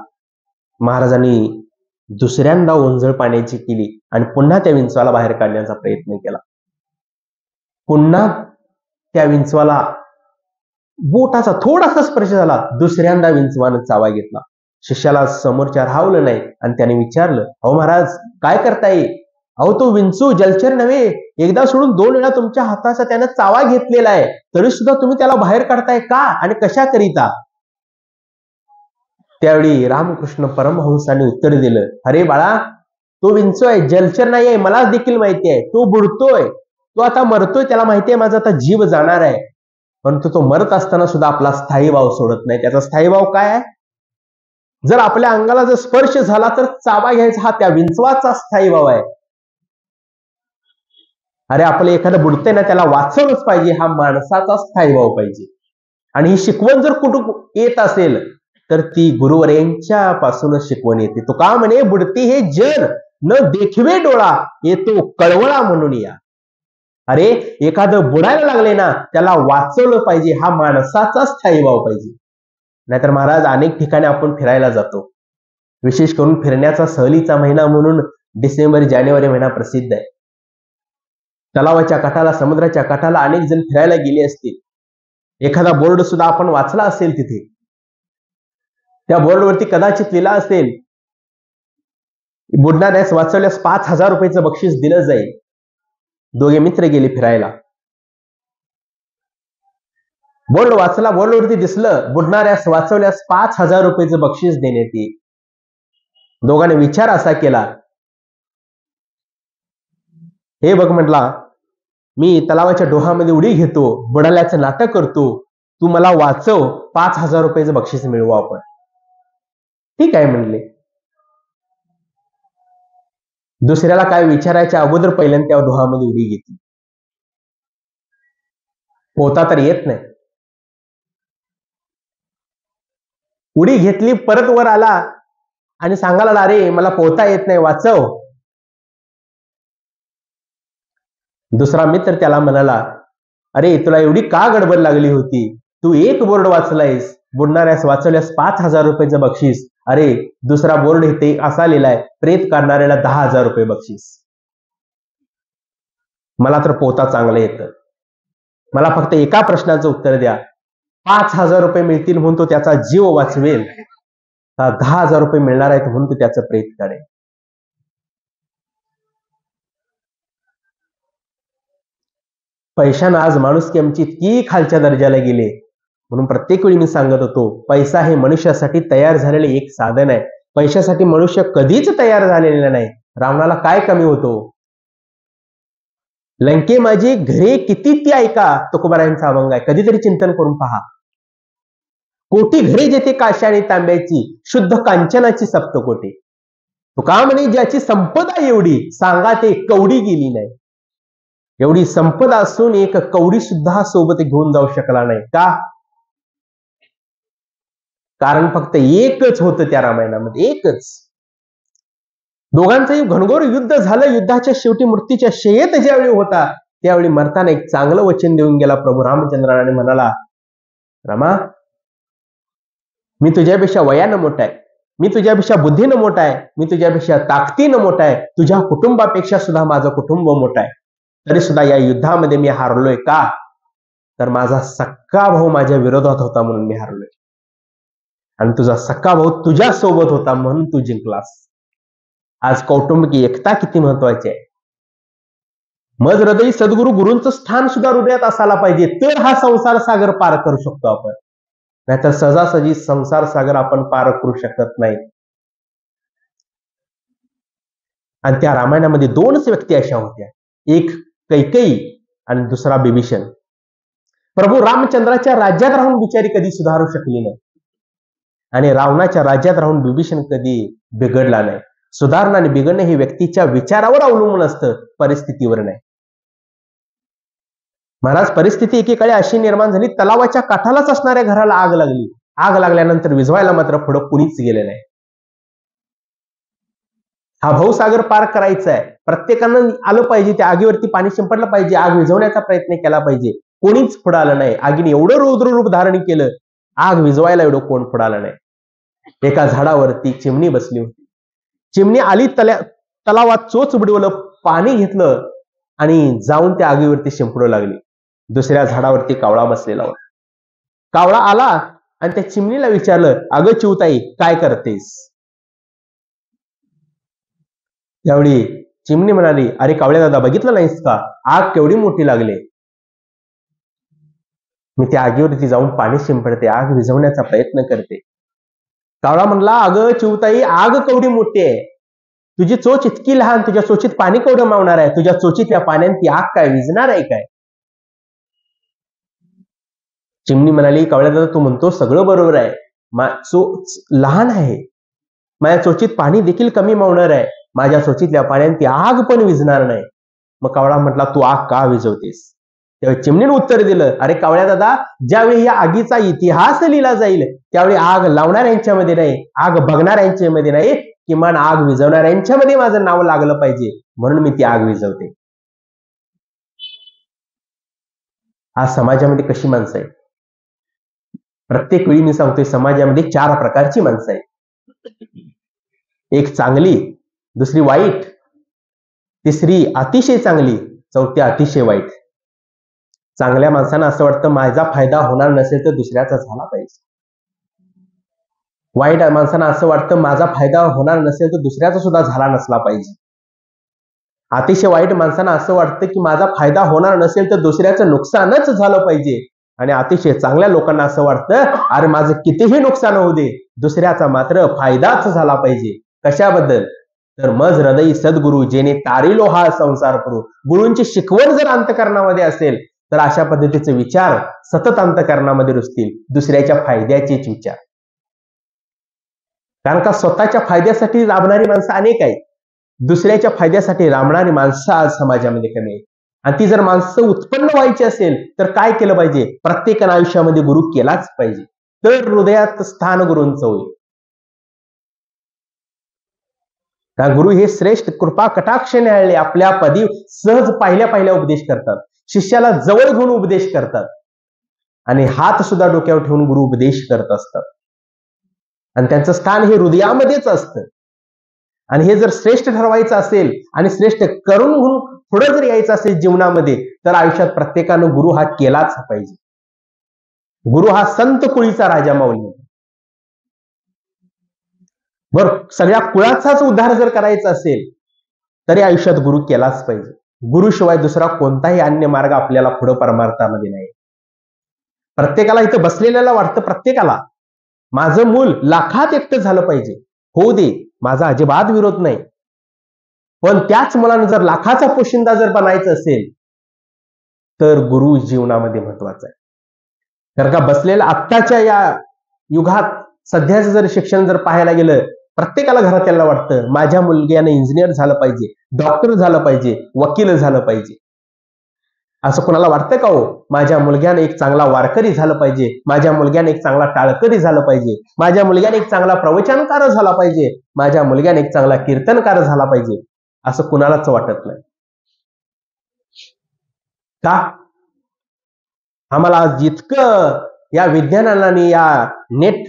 महाराजांनी दुसऱ्यांदा ओंजळ पाण्याची केली आणि पुन्हा त्या विंचवाला बाहेर काढण्याचा प्रयत्न केला. पुन्हा त्या विंचवाला बोटाचा थोडासा स्पर्श झाला, दुसऱ्यांदा विंचवानं चावा घेतला. शिष्याला समोरच्या राहवलं नाही आणि त्याने विचारलं, अहो महाराज, काय करताय? अहो, तो विंचू जलचर नव्हे, एकदा सोडून 2 वेळा तुमच्या हाताचा त्यानं चावा घेतलेला आहे, तरी सुद्धा तुम्ही त्याला बाहेर काढताय का आणि कशा करिता? त्यावेळी रामकृष्ण परमहंसाने उत्तर दिलं, अरे बाळा, तो विंचू आहे, जलचर नाही आहे, मला देखील माहिती आहे. तो बुडतोय, तो आता मरतोय, त्याला माहिती आहे माझा आता जीव जाणार आहे, परंतु तो मरत असताना सुद्धा आपला स्थायी भाव सोडत नाही. त्याचा स्थायी भाव काय आहे? जर आपल्या अंगाला जर स्पर्श झाला तर चावा घ्यायचा, हा त्या विंचवाचा स्थायी भाव आहे. अरे, आपलं एखादं बुडतंय ना, त्याला वाचवलंच पाहिजे, हा माणसाचा स्थायी भाव पाहिजे. आणि ही शिकवण जर कुठं येत असेल तर ती गुरुवर्यांच्या पासूनच शिकवण येते. तो का म्हणे, बुडती हे जर न देखवे डोळा, येतो कळवळा म्हणून या. अरे, एखादं बुडायला लागले ना, त्याला वाचवलं पाहिजे, हा माणसाचा स्थायी भाव पाहिजे. नाहीतर महाराज, अनेक ठिकाणी आपण फिरायला जातो, विशेष करून फिरण्याचा सहलीचा महिना म्हणून डिसेंबर जानेवारी महिना प्रसिद्ध आहे. तलावाच्या काठाला, समुद्राच्या काठाला अनेक जण फिरायला गेले असतील. एखादा बोर्ड सुद्धा आपण वाचला असेल तिथे. त्या बोर्डवरती कदाचित लिहिला असेल, बुडणाऱ्यास वाचवल्यास 5,000 रुपयाचं बक्षीस दिलं जाईल. दोघे मित्र गेले फिरायला, बोर्ड वाचला, बोर्डवरती दिसलं, बुडणाऱ्यास वाचवल्यास 5,000 रुपयाचं बक्षीस देण्यात येईल. दोघांनी विचार असा केला, हे बघ म्हटला, मी तलावाच्या डोहामध्ये उडी घेतो, बुडाल्याचं नाटक करतो, तू मला वाचव, 5,000 रुपयाचं बक्षीस मिळवू आपण. ठीक आहे म्हणले. दुसऱ्याला काय विचारायच्या अगोदर पहिल्यांदा त्या डोहामध्ये उडी घेतली. पोहता तर येत नाही. उडी घेतली, परत वर आला आणि सांगायला, अरे मला पोहता येत नाही, वाचव. दुसरा मित्र त्याला म्हणाला, अरे तुला एवढी का गडबड लागली होती? तू एक बोर्ड वाचलायस, बुडणाऱ्यास वाचवल्यास 5,000 रुपयाचं बक्षीस. अरे दुसरा बोर्ड इथे असा लिहिलाय, प्रेत काढणाऱ्याला 10,000 रुपये बक्षीस. मला तर पोहता चांगलं येतं, मला फक्त एका प्रश्नाचं उत्तर द्या, 5,000 रुपये मिळतील म्हणून तो त्याचा जीव वाचवेल, 10,000 रुपये मिळणार आहेत म्हणून तो त्याचं प्रेत काढेल? पैशानं आज माणुसकी आमची इतकी खालच्या दर्जाला गेले. म्हणून प्रत्येक वेळी मी सांगत होतो, पैसा हे मनुष्यासाठी तयार झालेले एक साधन आहे. पैशासाठी मनुष्य कधीच तयार झालेला नाही. रावणाला काय कमी होतो? लंके माझी घरे किती ती ऐका, तुकोबारायांचा अभंग आहे, कधीतरी चिंतन करून पहा. कोटी घरे जेथे काश्या आणि तांब्याची, शुद्ध कांचनाची सप्तकोटी. तो का म्हणे, ज्याची संपदा एवढी, सांगा ते कवडी गेली नाही. एवढी संपदा असून एक कवडी सुद्धा सोबत घेऊन जाऊ शकला नाही. का? कारण फक्त एकच होतं त्या रामायणामध्ये, एकच. दोघांचंही घनघोर युद्ध झालं. युद्धाच्या शेवटी मृत्यूच्या शय्येत ज्यावेळी होता त्यावेळी मरताना एक चांगलं वचन देऊन गेला प्रभू रामचंद्राने. म्हणाला, रामा, मी तुझ्यापेक्षा वयानं मोठा आहे, मी तुझ्यापेक्षा बुद्धीनं मोठा आहे, मी तुझ्यापेक्षा ताकदीनं मोठा आहे, तुझ्या कुटुंबापेक्षा सुद्धा माझं कुटुंब मोठं आहे. तरी सुद्धा या युद्धामध्ये मी हारलोय. का? तर माझा सक्का भाऊ माझ्या विरोधात होता म्हणून मी हारलोय, आणि तुझा सक्का भाऊ तुझ्या सोबत होता म्हणून तू जिंकलास. आज कौटुंबिक एकता किती महत्वाची आहे. मज हृदयी सद्गुरू गुरूंचं स्थान सुद्धा हृदयात असायला पाहिजे, तर हा संसार सागर पार करू शकतो आपण. नाहीतर सहजासहजी संसार सागर आपण पार करू शकत नाही. आणि त्या रामायणामध्ये दोनच व्यक्ती अशा होत्या, एक कैकेयी आणि दुसरा बिभीषण. प्रभू रामचंद्राच्या राज्यात राहून बिचारी कधी सुधारू शकली नाही, आणि रावणाच्या राज्यात राहून बिभीषण कधी बिघडला नाही. सुधारणा आणि बिघडणं हे व्यक्तीच्या विचारावर अवलंबून असतं, परिस्थितीवर नाही. महाराज, परिस्थिती एकेकाळी अशी निर्माण झाली, तलावाच्या काठालाच असणाऱ्या घराला आग लागली. आग लागल्यानंतर विझवायला मात्र पुढे कुणीच गेले नाही. हा भवसागर पार करायचा आहे, प्रत्येकानं आलं पाहिजे, त्या आगीवरती पाणी शिंपडलं पाहिजे, आग विझवण्याचा प्रयत्न केला पाहिजे. कोणीच पुढे आलं नाही. आगीने एवढं रौद्र रूप धारण केलं, आग विझवायला एवढं कोण पुढे आलं नाही. एका झाडावरती चिमणी बसली होती. चिमणी आली, तलावात चोच बुडवलं, पाणी घेतलं आणि जाऊन त्या आगीवरती शिंपडू लागली. दुसऱ्या झाडावरती कावळा बसलेला होता. कावळा आला आणि त्या चिमणीला विचारलं, अगं चिवताई, काय करतेस? त्यावेळी चिमणी म्हणाली, अरे कावळ्या दादा, बघितलं नाहीस का, आग केवढी मोठी लागली. मी त्या आगीवरती जाऊन पाणी शिंपडते, आग विझवण्याचा प्रयत्न करते. कावळा म्हणला, अगं चिवताई, आग केवढी मोठी आहे, तुझी चोच इतकी लहान, तुझ्या चोचीत पाणी केवढं मावणार आहे, तुझ्या चोचीत या पाण्यात ती आग काय विझणार आहे काय? चिमणी म्हणाली, कावळ्या दादा, तू म्हणतो सगळं बरोबर आहे, चोच लहान आहे, माझ्या चोचीत पाणी देखील कमी मावणार आहे, माझ्या चोचीतल्या पाण्यात ती आग पण विझणार नाही. मग कावळा म्हटला, तू आग का विझवतेस? त्यावेळी चिमणीने उत्तर दिलं, अरे कावळ्या दादा, ज्यावेळी या आगीचा इतिहास लिहिला जाईल त्यावेळी आग लावणाऱ्यांच्यामध्ये नाही, आग बघणाऱ्यांच्यामध्ये नाही, किमान आग विझवणाऱ्यांच्यामध्ये माझं नाव लागलं पाहिजे, म्हणून मी ती आग विझवते. आज समाजामध्ये कशी माणसं आहेत? प्रत्येक वेळी मी सांगतोय, समाजामध्ये 4 प्रकारची माणसं आहेत. एक चांगली, दुसरी वाईट, तिसरी अतिशय चांगली, चौथी अतिशय वाईट. चांगल्या माणसांना असं वाटतं माझा फायदा होणार नसेल तर दुसऱ्याचा झाला पाहिजे. वाईट माणसांना असं वाटतं माझा फायदा होणार नसेल तर दुसऱ्याचा सुद्धा झाला नसला पाहिजे. अतिशय वाईट माणसांना असं वाटतं की माझा फायदा होणार नसेल तर दुसऱ्याचं नुकसानच झालं पाहिजे. आणि अतिशय चांगल्या लोकांना असं वाटतं, अरे माझं कितीही नुकसान होऊ दे, दुसऱ्याचा मात्र फायदाच झाला पाहिजे. कशाबद्दल? तर मज हृदयी सद्गुरू जेने तारिलो हा संसार करू. गुरूंची शिकवण जर अंतकरणामध्ये असेल तर अशा पद्धतीचे विचार सतत अंतकरणामध्ये रुजतील, दुसऱ्याच्या फायद्याचेच विचार. कारण का स्वतःच्या फायद्यासाठी राबणारी माणसं अनेक आहेत, दुसऱ्याच्या फायद्यासाठी राबणारी माणसं आज समाजामध्ये कमी आहेत. आणि ती जर माणसं उत्पन्न व्हायची असेल तर काय केलं पाहिजे? प्रत्येकाने आयुष्यामध्ये गुरु केलाच पाहिजे, तर हृदयात स्थान गुरूंचं होईल. का गुरु हे श्रेष्ठ कृपा कटाक्ष न्यायले आपल्या पदी सहज पाहिल्या उपदेश करतात, शिष्याला जवळ घेऊन उपदेश करतात, आणि हात सुद्धा डोक्यावर ठेवून गुरु उपदेश करत असतात. आणि त्यांचं स्थान हे हृदयामध्येच असतं. आणि हे जर श्रेष्ठ ठरवायचं असेल आणि श्रेष्ठ करून पुढे जर यायचं असेल जीवनामध्ये, तर आयुष्यात प्रत्येकानं गुरु हा केलाच पाहिजे. गुरु हा संत कुळीचा राजा माऊली. बर, सगळ्या कुळाचाच उद्धार जर करायचा असेल तरी आयुष्यात गुरु केलाच पाहिजे. गुरुशिवाय दुसरा कोणताही अन्य मार्ग आपल्याला पुढे परमार्थामध्ये नाही. प्रत्येकाला इथं बसलेल्याला वाटतं, प्रत्येकाला माझं मूल लाखात एकटं झालं पाहिजे, होऊ दे, माझा अजिबात विरोध नाही. पण त्याच मुलानं जर लाखाचा पोशिंदा जर बनायचं असेल तर गुरु जीवनामध्ये महत्वाचा आहे. कारण का बसलेल्या आत्ताच्या या युगात सध्याचं जर शिक्षण जर पाहायला गेलं, प्रत्येकाला घरातल्याला वाटतं माझ्या मुलग्याने इंजिनियर झालं पाहिजे, डॉक्टर झालं पाहिजे, वकील झालं पाहिजे. असं कोणाला वाटतं का हो? माझ्या मुलग्याने एक चांगला वारकरी झालं पाहिजे, माझ्या मुलग्याने एक चांगला टाळकरी झालं पाहिजे, माझ्या मुलग्याने एक चांगला प्रवचनकार झाला पाहिजे, माझ्या मुलग्याने एक चांगला कीर्तनकार झाला पाहिजे, असं कुणालाच वाटत नाही. का? आम्हाला जितकं या विज्ञानानं आणि या नेट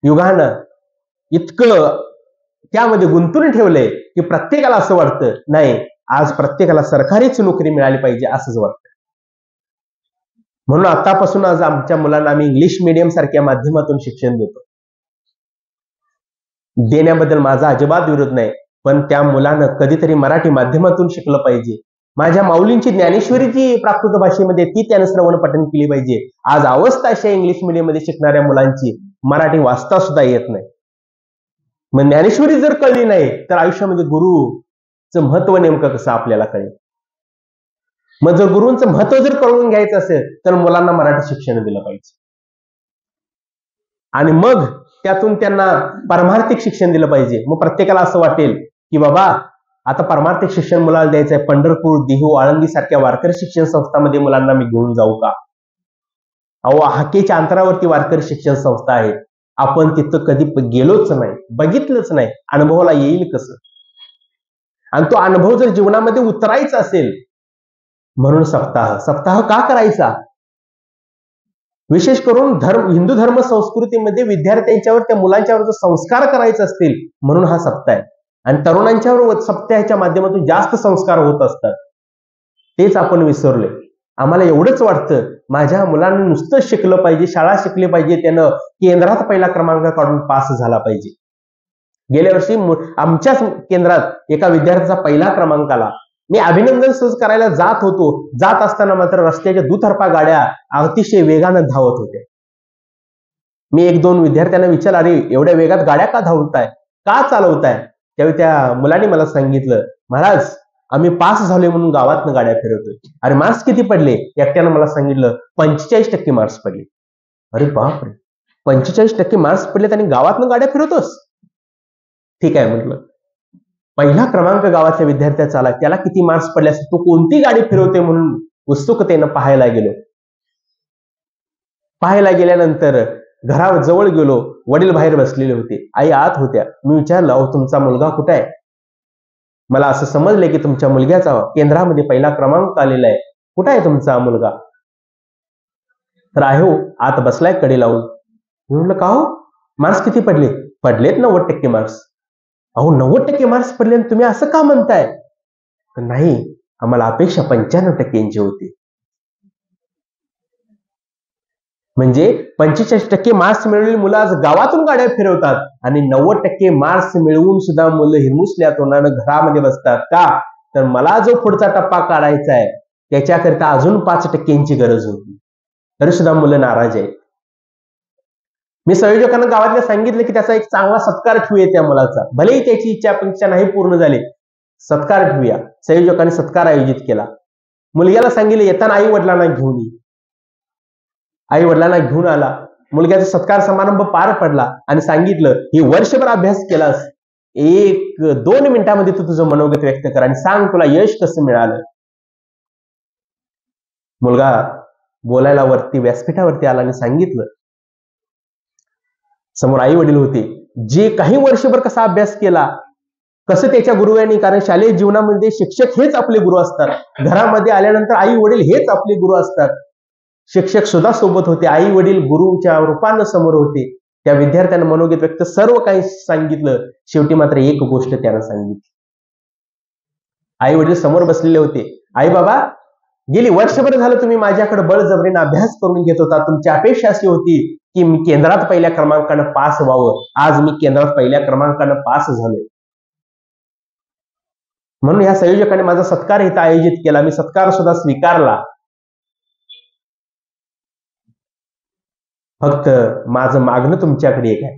युगानं इतकं त्यामध्ये गुंतून ठेवलंय की प्रत्येकाला असं वाटतं, नाही आज प्रत्येकाला सरकारीच नोकरी मिळाली पाहिजे असंच वाटतं. म्हणून आतापासून आज आमच्या मुलांना आम्ही इंग्लिश मीडियम सारख्या माध्यमातून शिक्षण देतो. देण्याबद्दल माझा अजिबात विरोध नाही, पण त्या मुलानं कधीतरी मराठी माध्यमातून शिकलं पाहिजे. माझ्या माऊलींची ज्ञानेश्वरीची प्राकृत भाषेमध्ये ती त्यानं श्रवण पठण केली पाहिजे. आज अवस्था अशा इंग्लिश मीडियम मध्ये शिकणाऱ्या मुलांची मराठी वाचता सुद्धा येत नाही. मग ज्ञानेश्वरी जर कळली नाही तर आयुष्यामध्ये गुरुचं महत्व नेमकं कसं आपल्याला कळेल. मग जर गुरूंचं महत्व जर कळून घ्यायचं असेल तर मुलांना मराठी शिक्षण दिलं पाहिजे आणि मग त्यातून त्यांना पारमार्थिक शिक्षण दिलं पाहिजे. मग प्रत्येकाला असं वाटेल की बाबा आता पारमार्थिक शिक्षण मुलाला द्यायचंय, पंढरपूर, देहू, आळंदी सारख्या वारकरी शिक्षण संस्थांमध्ये मुलांना मी घेऊन जाऊ का? अहो, हाकेच्या अंतरावरती वारकरी शिक्षण संस्था आहेत, आपण तिथं कधी गेलोच नाही, बघितलंच नाही, अनुभवाला येईल कसं? आणि तो अनुभव जर जीवनामध्ये उतरायचा असेल म्हणून सप्ताह का करायचा? विशेष करून हिंदू धर्म संस्कृतीमध्ये विद्यार्थ्यांच्यावर, त्या मुलांच्यावर जर संस्कार करायचे असतील म्हणून हा सप्ताह आहे. आणि तरुणांच्यावर सप्ताहाच्या माध्यमातून जास्त संस्कार होत असतात, तेच आपण विसरले. आम्हाला एवढंच वाटतं माझ्या मुलांनी नुसतं शिकलं पाहिजे, शाळा शिकली पाहिजे, त्यानं केंद्रात पहिला क्रमांक काढून पास झाला पाहिजे. गेल्या वर्षी आमच्याच केंद्रात एका विद्यार्थ्याचा पहिला क्रमांक आला. मी अभिनंदन सहज करायला जात होतो, जात असताना मात्र रस्त्याच्या दुतर्फा गाड्या अतिशय वेगानं धावत होत्या. मी एक दोन विद्यार्थ्यांना विचारलं, अरे एवढ्या वेगात गाड्या का धावताय, का चालवताय? त्यावेळी त्या मुलांनी मला सांगितलं, महाराज आम्ही पास झालोय म्हणून गावातनं गाड्या फिरवतोय. अरे मार्क्स किती पडले? एकट्यानं मला सांगितलं 45% मार्क्स पडले. अरे बापरे, 45% मार्क्स पडलेत आणि गावातनं गाड्या फिरवतोस? ठीक आहे म्हटलं, पहिला क्रमांक गावातल्या विद्यार्थ्याचा आला, त्याला किती मार्क्स पडले असते, तो कोणती गाडी फिरवते म्हणून उत्सुकतेनं पाहायला गेलो. पाहायला गेल्यानंतर घराजवळ गेलो, वडील बाहेर बसलेले होते, आई आत होत्या. मी विचारलं, अहो तुमचा मुलगा कुठे आहे? मला असं समजलं की तुमच्या मुलग्याचा केंद्रामध्ये पहिला क्रमांक आलेला आहे, कुठे आहे तुमचा मुलगा? तर आहे हो, आत बसलाय कडी लावून. मी म्हटलं का हो, मार्क्स किती पडले? पडलेत 90% मार्क्स. अहो 90% मार्क्स पडले आणि तुम्ही असं का म्हणताय? तर नाही, आम्हाला अपेक्षा 95% होती. म्हणजे 45% मार्क्स मिळवलेली मुलं आज गावातून गाड्या फिरवतात आणि 90% मार्क्स मिळवून सुद्धा मुलं हिरमुसल्या तोंडानं घरामध्ये बसतात. का? तर मला जो पुढचा टप्पा काढायचा आहे त्याच्याकरिता अजून 5%ची गरज होती, तरी सुद्धा मुलं नाराज आहेत. मी संयोजकांना गावातल्या सांगितलं की त्याचा एक चांगला सत्कार ठेवूया त्या मुलाचा, भलेही त्याची इच्छा अपेक्षा नाही पूर्ण झाली, सत्कार ठेवूया. संयोजकांनी सत्कार आयोजित केला. मुलग्याला सांगितलं येताना आई वडिलांना घेऊन ये. आई वडिलांना घेऊन आला. मुलग्याचा सत्कार समारंभ पार पडला आणि सांगितलं, ही वर्षभर अभ्यास केलास, 1-2 मिनिटांमध्ये तू तुझं मनोगत व्यक्त कर आणि सांग तुला यश कसं मिळालं. मुलगा बोलायला वरती व्यासपीठावरती आला आणि सांगितलं, समोर आई वडील होते, जे काही वर्षभर कसा अभ्यास केला, कसं त्याच्या गुरुवांनी, कारण शालेय जीवनामध्ये शिक्षक हेच आपले गुरु असतात, घरामध्ये आल्यानंतर आई वडील हेच आपले गुरु असतात. शिक्षक सुद्धा सोबत होते, आई वडील गुरुच्या रूपानं समोर होते. त्या विद्यार्थ्यांना मनोगत व्यक्त सर्व काही सांगितलं. शेवटी मात्र एक गोष्ट त्यानं सांगितली. आई वडील समोर बसलेले होते. आई बाबा, गेली वर्षभर झालं तुम्ही माझ्याकडे बळजबरीनं अभ्यास करून घेत होता, तुमची अपेक्षा अशी होती की मी केंद्रात पहिल्या क्रमांकानं पास व्हावं, आज मी केंद्रात पहिल्या क्रमांकानं पास झालोय. म्हणून या संयोजकाने माझा सत्कार इथं आयोजित केला, मी सत्कार सुद्धा स्वीकारला. फक्त माझं मागणं तुमच्याकडे एक आहे,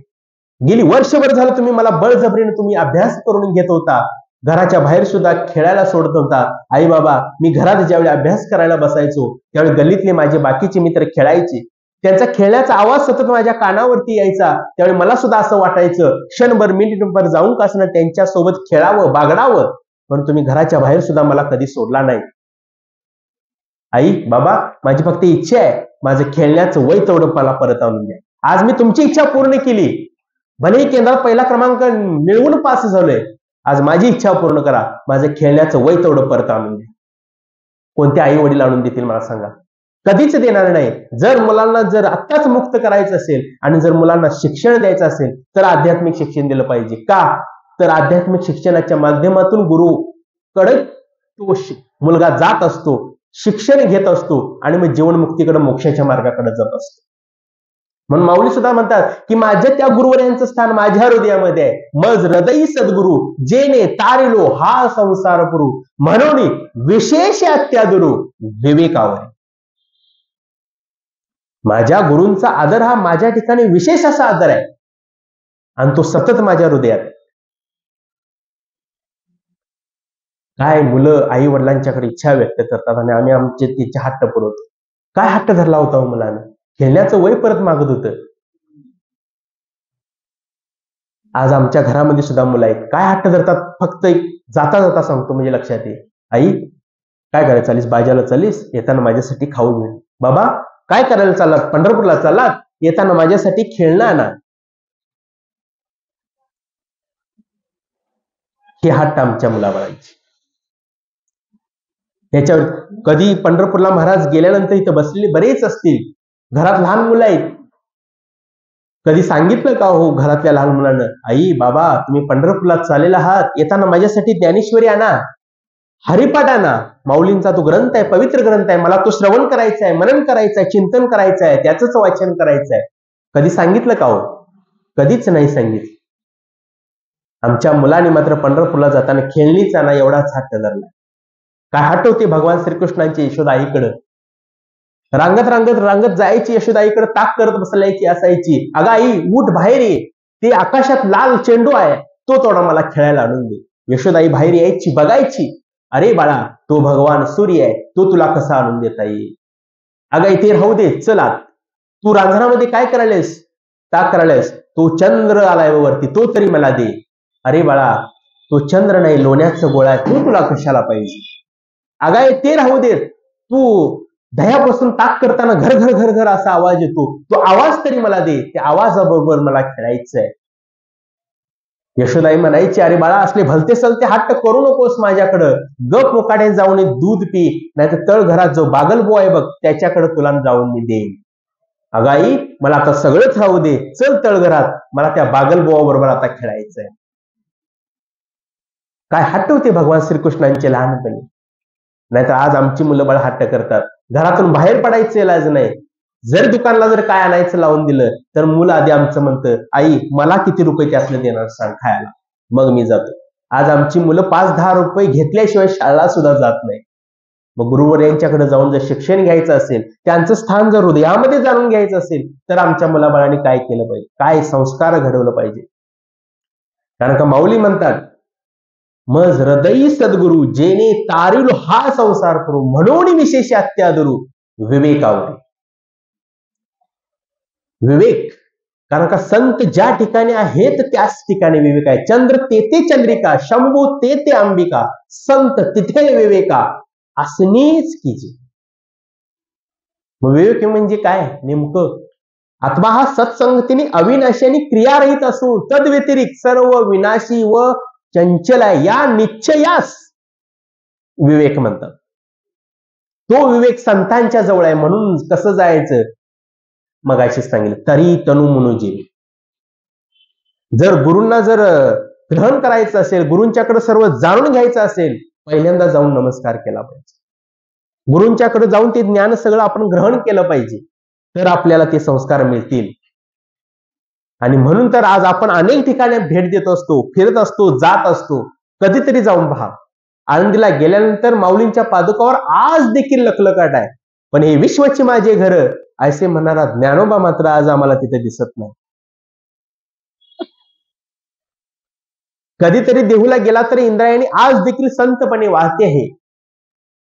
गेली वर्षभर झालं तुम्ही मला बळजबरीने तुम्ही अभ्यास करून घेत होता, घराच्या बाहेर सुद्धा खेळायला सोडत होता. आई बाबा, मी घरात ज्यावेळी अभ्यास करायला बसायचो त्यावेळी गल्लीतले माझे बाकीचे मित्र खेळायचे, त्यांचा खेळण्याचा आवाज सतत माझ्या कानावरती यायचा. त्यावेळी मला सुद्धा असं वाटायचं क्षणभर मिनिटभर जाऊन का असणं त्यांच्या सोबत खेळावं, बागडावं, पण तुम्ही घराच्या बाहेर सुद्धा मला कधी सोडला नाही. आई बाबा, माझी फक्त इच्छा आहे, माझं खेळण्याचं वय तेवढं मला परत आणून द्या. आज मी तुमची इच्छा पूर्ण केली, भलेही केंद्रात पहिला क्रमांक मिळवून पास झालोय, आज माझी इच्छा पूर्ण करा, माझं खेळण्याचं वय तेवढं परत आणून द्या. कोणते आई वडील आणून देतील मला सांगा? कधीच देणार नाही. जर मुलांना जर आत्ताच मुक्त करायचं असेल आणि जर मुलांना शिक्षण द्यायचं असेल तर आध्यात्मिक शिक्षण दिलं पाहिजे. का तर आध्यात्मिक शिक्षणाच्या माध्यमातून गुरुकडे तो मुलगा जात असतो, शिक्षण घेत असतो आणि मग जीवनमुक्तीकडे, मोक्षाच्या मार्गाकडे जात असतो. म्हणून माऊली सुद्धा म्हणतात की माझ्या त्या गुरुवर्यांचं स्थान माझ्या हृदयामध्ये आहे. मज हृदयी सद्गुरु जेने तारिलो हा संसार पुरू, म्हणून विशेष अत्यादुरू विवेकावर. माझ्या गुरूंचा आदर हा माझ्या ठिकाणी विशेष असा आदर आहे आणि तो सतत माझ्या हृदयात. काय मुलं आई वडिलांच्याकडे इच्छा व्यक्त करतात आणि आम्ही आमचे तिचे हट्ट पुरवतो. काय हट्ट धरला होता हो मुलानं? खेळण्याचं वय परत मागत होतं. आज आमच्या घरामध्ये सुद्धा मुलं आहेत, काय हट्ट धरतात, फक्त जाता जाता सांगतो म्हणजे लक्षात येईल, आई काय करायला चालीस, बाजारला चालीस, येताना माझ्यासाठी खाऊ मिळेल. बाबा काय करायला चाललात, पंढरपूरला चाललात, येताना माझ्यासाठी खेळणं आणा. हे हट्ट आमच्या मुलाबाळांची. याच्यावर कधी पंढरपूरला महाराज गेल्यानंतर इथं बसलेले बरेच असतील, घरात लहान मुलं आहेत, कधी सांगितलं का हो घरातल्या लहान मुलांना, आई बाबा तुम्ही पंढरपूरला चाललेला आहात, येताना माझ्यासाठी ज्ञानेश्वरी आणा, हरिपाठ आणा, माऊलींचा तो ग्रंथ आहे, पवित्र ग्रंथ आहे, मला तो श्रवण करायचा आहे, मनन करायचं आहे, चिंतन करायचं आहे, त्याचंच वाचन करायचं आहे. कधी सांगितलं का हो? कधीच नाही सांगितलं. आमच्या मुलांनी मात्र पंढरपूरला जाताना खेळणीच आणा एवढाच हट्ट धरला. काय हट्ट होते भगवान श्रीकृष्णांची यशोदाईकडे. रांगत रांगत रांगत जायची, यशोदाईकडे ताक करत बसलायची असायची. अगं आई उठ बाहेर ये, ते आकाशात लाल चेंडू आहे तो थोडा मला खेळायला आणून दे. यशोदाई बाहेर यायची, बघायची, अरे बाळा तो भगवान सूर्य आहे, तो तुला कसा आणून देता येईल? अगं इथे राहू दे, चला तू रांजणामध्ये काय करायलेस, ताक करायलेस, तो चंद्र आलाय वरती, तो तरी मला दे. अरे बाळा तो चंद्र नाही, लोण्याचा गोळा आहे, तो तुला कशाला पाहिजे? अगाय ते राहू दे, तू दह्यापासून ताक करताना घर घर घर घर असा आवाज येतो, तो आवाज तरी मला दे, त्या आवाजाबरोबर मला खेळायचंय. यशोदाई म्हणायची, अरे बाळा असले भलते सलते हट्ट करू नकोस माझ्याकडं, गप मुकाट्यात जाऊन दूध पी, नाहीतर तळ घरात जो बागलबो आहे बघ त्याच्याकडे तुला जाऊन मी देईन. अगाई मला आता सगळंच राहू दे, चल तळघरात, मला त्या बागलबोआ बरोबर आता खेळायचंय. काय हट्ट होते भगवान श्रीकृष्णांचे लहानपणी. नाहीतर आज आमची मुलं बाळ हट्ट करतात, घरातून बाहेर पडायचं इलाज नाही. जर दुकानला जर काय आणायचं लावून दिलं तर मुलं आधी आमचं म्हणतं, आई मला किती रुपये त्यातलं देणार सांग खायला, मग मी जातो. आज आमची मुलं 5-10 रुपये घेतल्याशिवाय शाळेला सुद्धा जात नाही. मग गुरुवर यांच्याकडे जाऊन जर शिक्षण घ्यायचं असेल, त्यांचं स्थान जर हृदयामध्ये जाणून घ्यायचं असेल तर आमच्या मुलाबाळांनी काय केलं पाहिजे, काय संस्कार घडवलं पाहिजे. कारण का माऊली म्हणतात, मज हृदयी सद्गुरु जेने तारिलो हा संसार करू, म्हणून विशेष अत्यादुरू विवेकावर. विवेक, कारण का संत ज्या ठिकाणी आहेत त्याच ठिकाणी विवेक आहे. चंद्र तेथे चंद्रिका, शंभू तेथे अंबिका, संत तिथे विवेका असणीच कीजे. विवेक म्हणजे काय नेमकं? आत्मा हा सत्संगतीने अविनाशी आणि क्रियारहित असून तद व्यतिरिक्त सर्व विनाशी व चंचल आहे, या निश्चयास विवेक म्हणतात. तो विवेक संतांच्या जवळ आहे. म्हणून कसं जायचं, मगाशी सांगितलं, तरी तनु मनुजे. जर गुरूंना जर ग्रहण करायचं असेल, गुरूंच्याकडे सर्व जाणून घ्यायचं असेल, पहिल्यांदा जाऊन नमस्कार केला पाहिजे. गुरूंच्याकडे जाऊन ते ज्ञान सगळं आपण ग्रहण केलं पाहिजे, तर आपल्याला ते संस्कार मिळतील. आणि म्हणून तर आज आपण अनेक ठिकाणी भेट देत असतो, फिरत असतो, जात असतो. कधीतरी जाऊन पहा. आळंदीला गेल्यानंतर माऊलींच्या पादुकावर आज देखील लखलखाट आहे, पण हे विश्वची माझे घर असे म्हणणारा ज्ञानोबा मात्र आज आम्हाला तिथे दिसत नाही. कधीतरी देहूला गेला तरी इंद्रायणी आज देखील संतपणे वाहते आहे,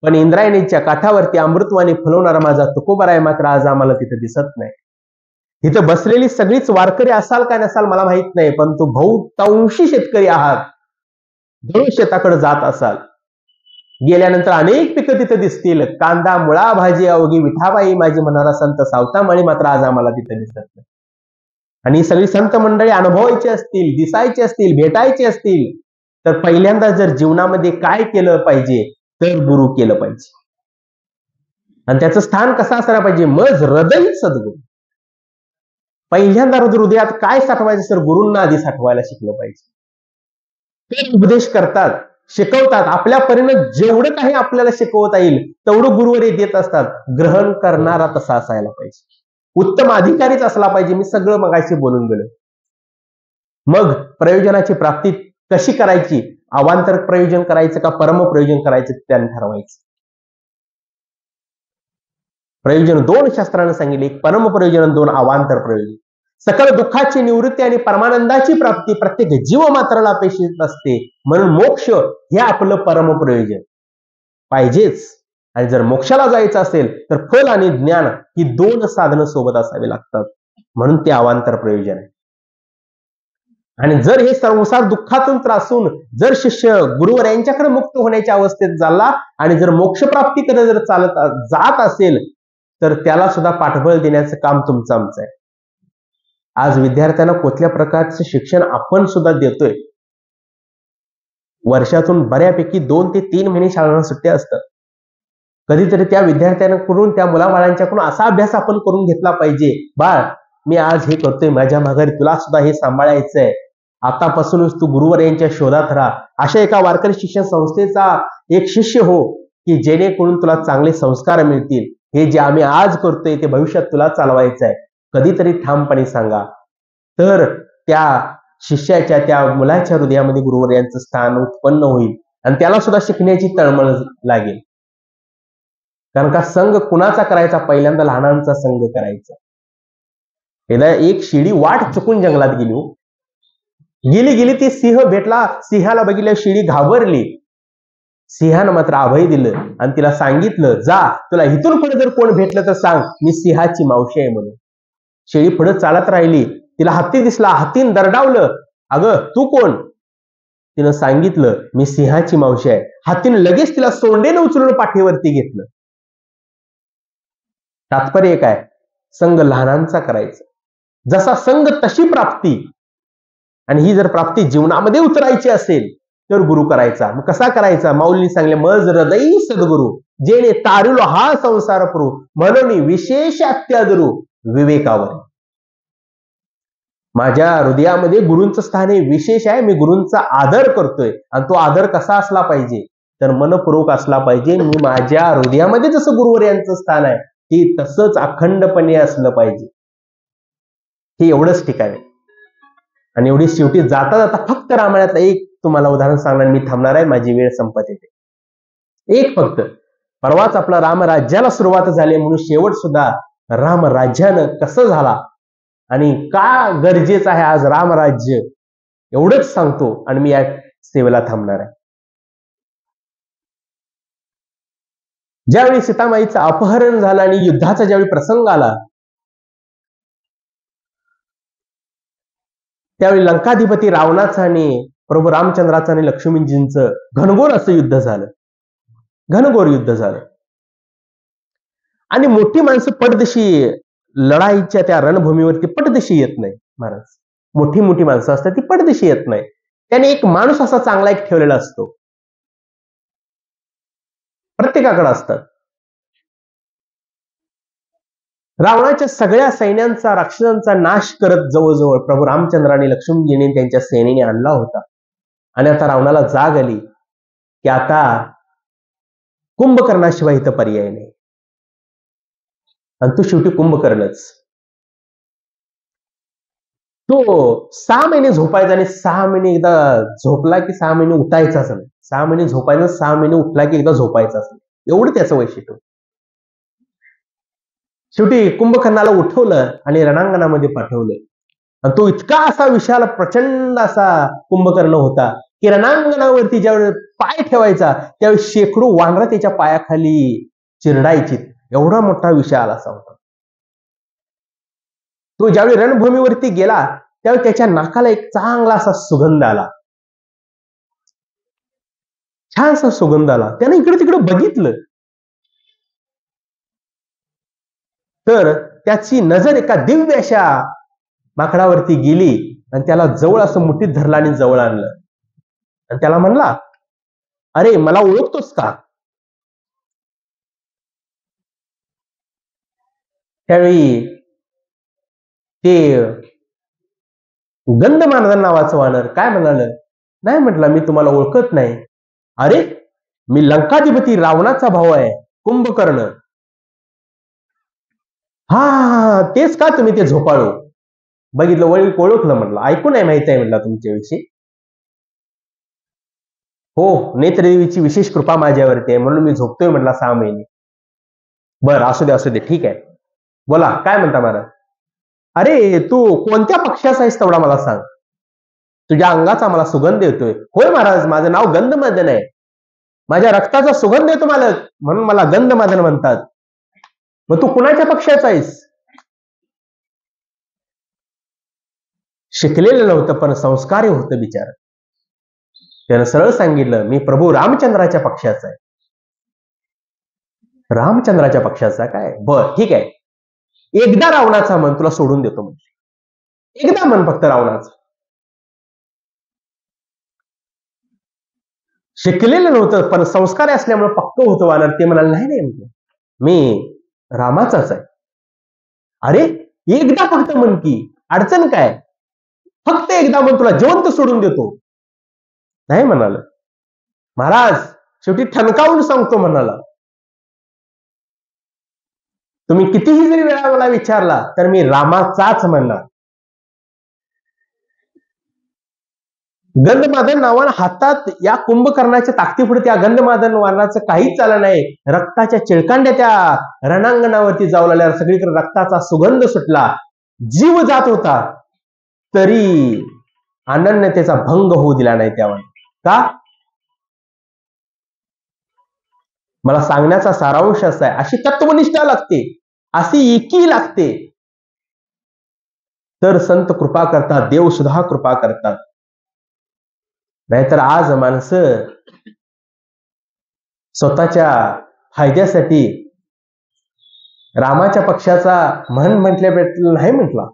पण इंद्रायणीच्या काठावरती अमृतवाणी फुलवणारा माझा तुकोबाराय मात्र आज आम्हाला तिथे दिसत नाही. तिथं बसलेली सगळीच वारकरी असाल का नसाल मला माहित नाही, परंतु बहुतांशी शेतकरी आहात, दररोज शेताकडे जात असाल. गेल्यानंतर अनेक पिकं तिथं दिसतील, कांदा मुळा भाजी अवघी विठाबाई माझी म्हणणारा संत सावतामाळी मात्र आज आम्हाला तिथं दिसत नाही. आणि सगळी संत मंडळी अनुभवायची असतील, दिसायची असतील, भेटायची असतील, तर पहिल्यांदा जर जीवनामध्ये काय केलं पाहिजे, तर गुरु केलं पाहिजे. आणि त्याचं स्थान कसं असलं पाहिजे, मज हृदय सद्गुरू. पहिल्यांदा हृदयात काय साठवायचं, तर गुरूंना आधी साठवायला शिकलं पाहिजे. ते उपदेश करतात, शिकवतात, आपल्या परीनं जेवढं काही आपल्याला शिकवता येईल तेवढं गुरुवर देत असतात. ग्रहण करणारा तसा असायला पाहिजे, उत्तम अधिकारीच असला पाहिजे. मी सगळं मगाशी बोलून गेलो. मग प्रयोजनाची प्राप्ती कशी करायची, अवांतर प्रयोजन करायचं का परम प्रयोजन करायचं, त्याने ठरवायचं. प्रयोजन दोन शास्त्राने सांगितले, एक परम प्रयोजन, दोन अवांतर प्रयोजन. सकल दुःखाची निवृत्ती आणि परमानंदाची प्राप्ती प्रत्येक जीव मात्राला अपेक्षित असते, म्हणून मोक्ष हे आपलं परम प्रयोजन पाहिजेच. आणि जर मोक्षाला जायचं असेल तर फल आणि ज्ञान ही दोन साधनं सोबत असावी लागतात, म्हणून ते अवांतर प्रयोजन आहे. आणि जर हे संसार दुःखातून त्रासून जर शिष्य गुरुवर यांच्याकडे मुक्त होण्याच्या अवस्थेत झाला आणि जर मोक्षप्राप्तीकडे जर चालत जात असेल, तर त्याला सुद्धा पाठबळ देण्याचं काम तुमचं आमचं आहे. आज विद्यार्थ्यांना कुठल्या प्रकारचं शिक्षण आपण सुद्धा देतोय. वर्षातून बऱ्यापैकी 2 ते 3 महिने शाळांना सुट्ट्या असतात. कधीतरी त्या विद्यार्थ्यांकडून, त्या मुलाबाळांच्याकडून असा अभ्यास आपण करून घेतला पाहिजे, बाळ मी आज हे करतोय, माझ्या माघारी तुला सुद्धा हे सांभाळायचंय, आतापासूनच तू गुरुवर यांच्या शोधात राहा. अशा एका वारकरी शिक्षण संस्थेचा एक शिष्य हो, की जेणेकरून तुला चांगले संस्कार मिळतील. हे जे आम्ही आज करतोय ते भविष्यात तुला चालवायचं आहे. कधीतरी ठामपणे सांगा, तर त्या शिष्याच्या, त्या मुलाच्या हृदयामध्ये गुरुवर यांचं स्थान उत्पन्न होईल आणि त्याला सुद्धा शिकण्याची तळमळ लागेल. कारण का संघ कुणाचा करायचा, पहिल्यांदा लहानांचा संघ करायचा. एकदा एक शिडी वाट चुकून जंगलात गेली ती सिंह भेटला, सिंहाला बघितल्या शिडी घाबरली. सिंहानं मात्र अभय दिलं आणि तिला सांगितलं, जा तुला इथून पुढे जर कोण भेटलं तर सांग मी सिंहाची मावशी आहे म्हणून. शेळी पुढे चालत राहिली, तिला हत्ती दिसला, हत्तीन दरडावलं, अगं तू कोण? तिनं सांगितलं मी सिंहाची मावशी आहे. हत्तीनं लगेच तिला सोंडेनं उचलून पाठीवरती घेतलं. तात्पर्य काय, संघ लहानांचा करायचा. जसा संघ तशी प्राप्ती. आणि ही जर प्राप्ती जीवनामध्ये उतरायची असेल तर गुरु करायचा. मग कसा करायचा, माऊलींनी सांगले, मज हृदय सद्गुरु जेणे तारुलो हा संसार पुरू, म्हणून विशेष अत्यादरू विवेकावर. माझ्या हृदयामध्ये गुरूंचं स्थान हे विशेष आहे. मी गुरूंचा आदर करतोय. आणि तो आदर कसा असला पाहिजे, तर मनपूर्वक असला पाहिजे. मी माझ्या हृदयामध्ये जसं गुरुवर यांचं स्थान आहे ते तसंच अखंडपणे असलं पाहिजे. हे एवढंच ठिकाण आहे. आणि एवढी शेवटी जाता जाता फक्त रामायणातलं एक तुम्हाला उदाहरण सांगणार, मी थांबणार आहे, माझी वेळ संपत येते. एक फक्त, परवाच आपला रामराज्याला सुरुवात झाली, म्हणून शेवट सुद्धा रामराज्यानं कसं झाला आणि का गरजेचं आहे आज रामराज्य, एवढंच सांगतो आणि मी या सेवेला थांबणार आहे. ज्यावेळी सीतामाईचं अपहरण झालं आणि युद्धाचा ज्यावेळी प्रसंग आला, त्यावेळी लंकाधिपती रावणाचं आणि प्रभू रामचंद्राचं आणि लक्ष्मीजींचं घनघोर असं युद्ध झालं. घनघोर युद्ध झालं आणि मोठी माणसं पटदिशी लढाईच्या त्या रणभूमीवरती पटदिशी येत नाही. महाराज, मोठी मोठी माणसं असतात ती पटदिशी येत नाही. त्याने एक माणूस असा चांगला एक ठेवलेला असतो, प्रत्येकाकडे असतात. रावणाच्या सगळ्या सैन्यांचा, राक्षसांचा नाश करत जवळजवळ प्रभू रामचंद्राने लक्ष्मणजीने त्यांच्या सेनेने आणला होता. आणि आता रावणाला जाग आली की आता कुंभकर्णाशिवाय इथं पर्याय नाही. आणि तो शेवटी कुंभकर्णच. तो 6 महिने झोपायचा आणि 6 महिने एकदा झोपला की 6 महिने उठायचाच नाही. 6 महिने झोपायचा, 6 महिने उठला की एकदा झोपायचाच नाही. एवढं त्याचं वैशिष्ट्य. शेवटी कुंभकर्णाला उठवलं आणि रणांगणामध्ये पाठवलं. आणि तो इतका असा विशाल प्रचंड असा कुंभकर्ण होता की रणांगणावरती ज्यावेळी पाय ठेवायचा त्यावेळी शेकडो वानरं त्याच्या पायाखाली चिरडायची. एवढा मोठा विशाल असा होता. तो ज्यावेळी रणभूमीवरती गेला त्यावेळी त्याच्या नाकाला एक चांगला असा सुगंध आला. छानसा सुगंध आला. त्याने इकडे तिकडे बघितलं, तर त्याची नजर एका दिव्य अशा माकडावरती गेली आणि त्याला जवळ असं मुठीत धरलं आणि जवळ आणलं आणि त्याला म्हणला, अरे मला ओळखतोस का? त्यावेळी ते गंधमादन नावाचं वानर काय म्हणाल, नाही म्हटलं, मी तुम्हाला ओळखत नाही. अरे मी लंकाधिपती रावणाचा भाऊ आहे, कुंभकर्ण. हा तेच का, तुम्ही ते झोपाळू. बघितलं, ओळखलं म्हटलं, ऐकून आहे, माहिती आहे म्हटलं तुमच्याविषयी. हो, नेत्रदेवीची विशेष कृपा माझ्यावरती आहे म्हणून मी झोपतोय म्हटला 6 महिने. बरं, असू दे ठीक आहे, बोला काय म्हणता महाराज. अरे तू कोणत्या पक्षाचा आहेस तेवढा मला सांग, तुझ्या अंगाचा मला सुगंध येतोय. होय महाराज, माझं नाव गंधमादन आहे, माझ्या रक्ताचा सुगंध येतो मालक, म्हणून मला गंधमादन म्हणतात. मग तू कुणाच्या पक्षाचा आहेस? शिकलेलं नव्हतं पण संस्कारी होतं बिचार. त्यानं सरळ सांगितलं, मी प्रभू रामचंद्राच्या पक्षाचा आहे. रामचंद्राच्या पक्षाचा काय? बर ठीक आहे, एकदा रावणाचा मन, तुला सोडून देतो म्हणजे. एकदा मन फक्त रावणाचं. शिकलेलं नव्हतं पण संस्कारी असल्यामुळे पक्क होतं वानर. ते म्हणाले, नाही मी रामाचाच आहे. अरे एकदा फक्त म्हण की, अडचण काय, फक्त एकदा म्हण, तुला जिवंत सोडून देतो. नाही म्हणाल महाराज, शेवटी ठणकावून सांगतो म्हणाला, तुम्ही कितीही जरी वेळा मला विचारला तर मी रामाचाच म्हणणार. गंधमादन नावानं हातात या कुंभकर्णाच्या ताकदीपुढे त्या गंधमादन वानराचं काहीच चाललं नाही. रक्ताच्या चिळकांड्या त्या रणांगणावरती जाऊ लागल्या, सगळीकडे रक्ताचा सुगंध सुटला, जीव जात होता, तरी अनन्यतेचा भंग होऊ दिला नाही. त्यावर का, मला सांगण्याचा सारांश असा आहे, अशी तत्वनिष्ठा लागते, अशी एकी लागते, तर संत कृपा करतात, देव सुद्धा कृपा करतात. नाहीतर आज माणसं स्वतःच्या फायद्यासाठी रामाच्या पक्षाचा म्हण म्हटल्या नाही म्हटला,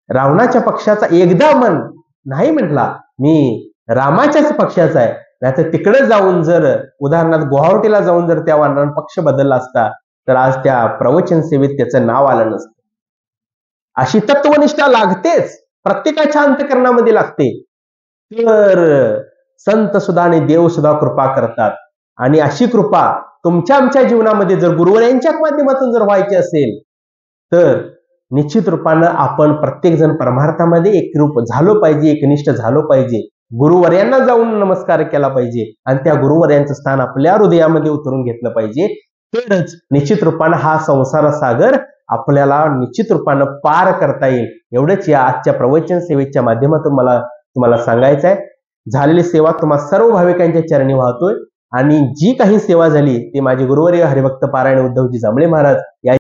रावणाच्या पक्षाचा एकदा म्हण नाही म्हटला, मी रामाच्याच पक्षाचा आहे. नाहीतर तिकडे जाऊन जर उदाहरणार्थ गुवाहाटीला जाऊन जर त्या वानरानं पक्ष बदलला असता तर आज त्या प्रवचन सेवेत त्याचं नाव आलं नसतं. अशी तत्वनिष्ठा लागतेच, प्रत्येकाच्या अंतःकरणामध्ये लागते. तर संत सुद्धा आणि देव सुद्धा कृपा करतात. आणि अशी कृपा तुमच्या आमच्या जीवनामध्ये जर गुरुवर्यांच्या माध्यमातून जर व्हायची असेल तर निश्चित रूपानं आपण प्रत्येक जण परमार्थामध्ये एकरूप झालो पाहिजे, एकनिष्ठ झालो पाहिजे, गुरुवर्यांना जाऊन नमस्कार केला पाहिजे आणि त्या गुरुवर्यांचं स्थान आपल्या हृदयामध्ये उतरून घेतलं पाहिजे. तरच निश्चित रूपानं हा संसार सागर आपल्याला निश्चित रूपानं पार करता येईल. एवढंच या आजच्या प्रवचन सेवेच्या माध्यमातून मला तुम्हाला सांगायचं आहे. झालेली सेवा तुम्हा सर्व भाविकांच्या चरणी वाहतोय आणि जी काही सेवा झाली ती माझे गुरुवर्य हरिभक्त पारायण उद्धवजी जांभळे महाराज या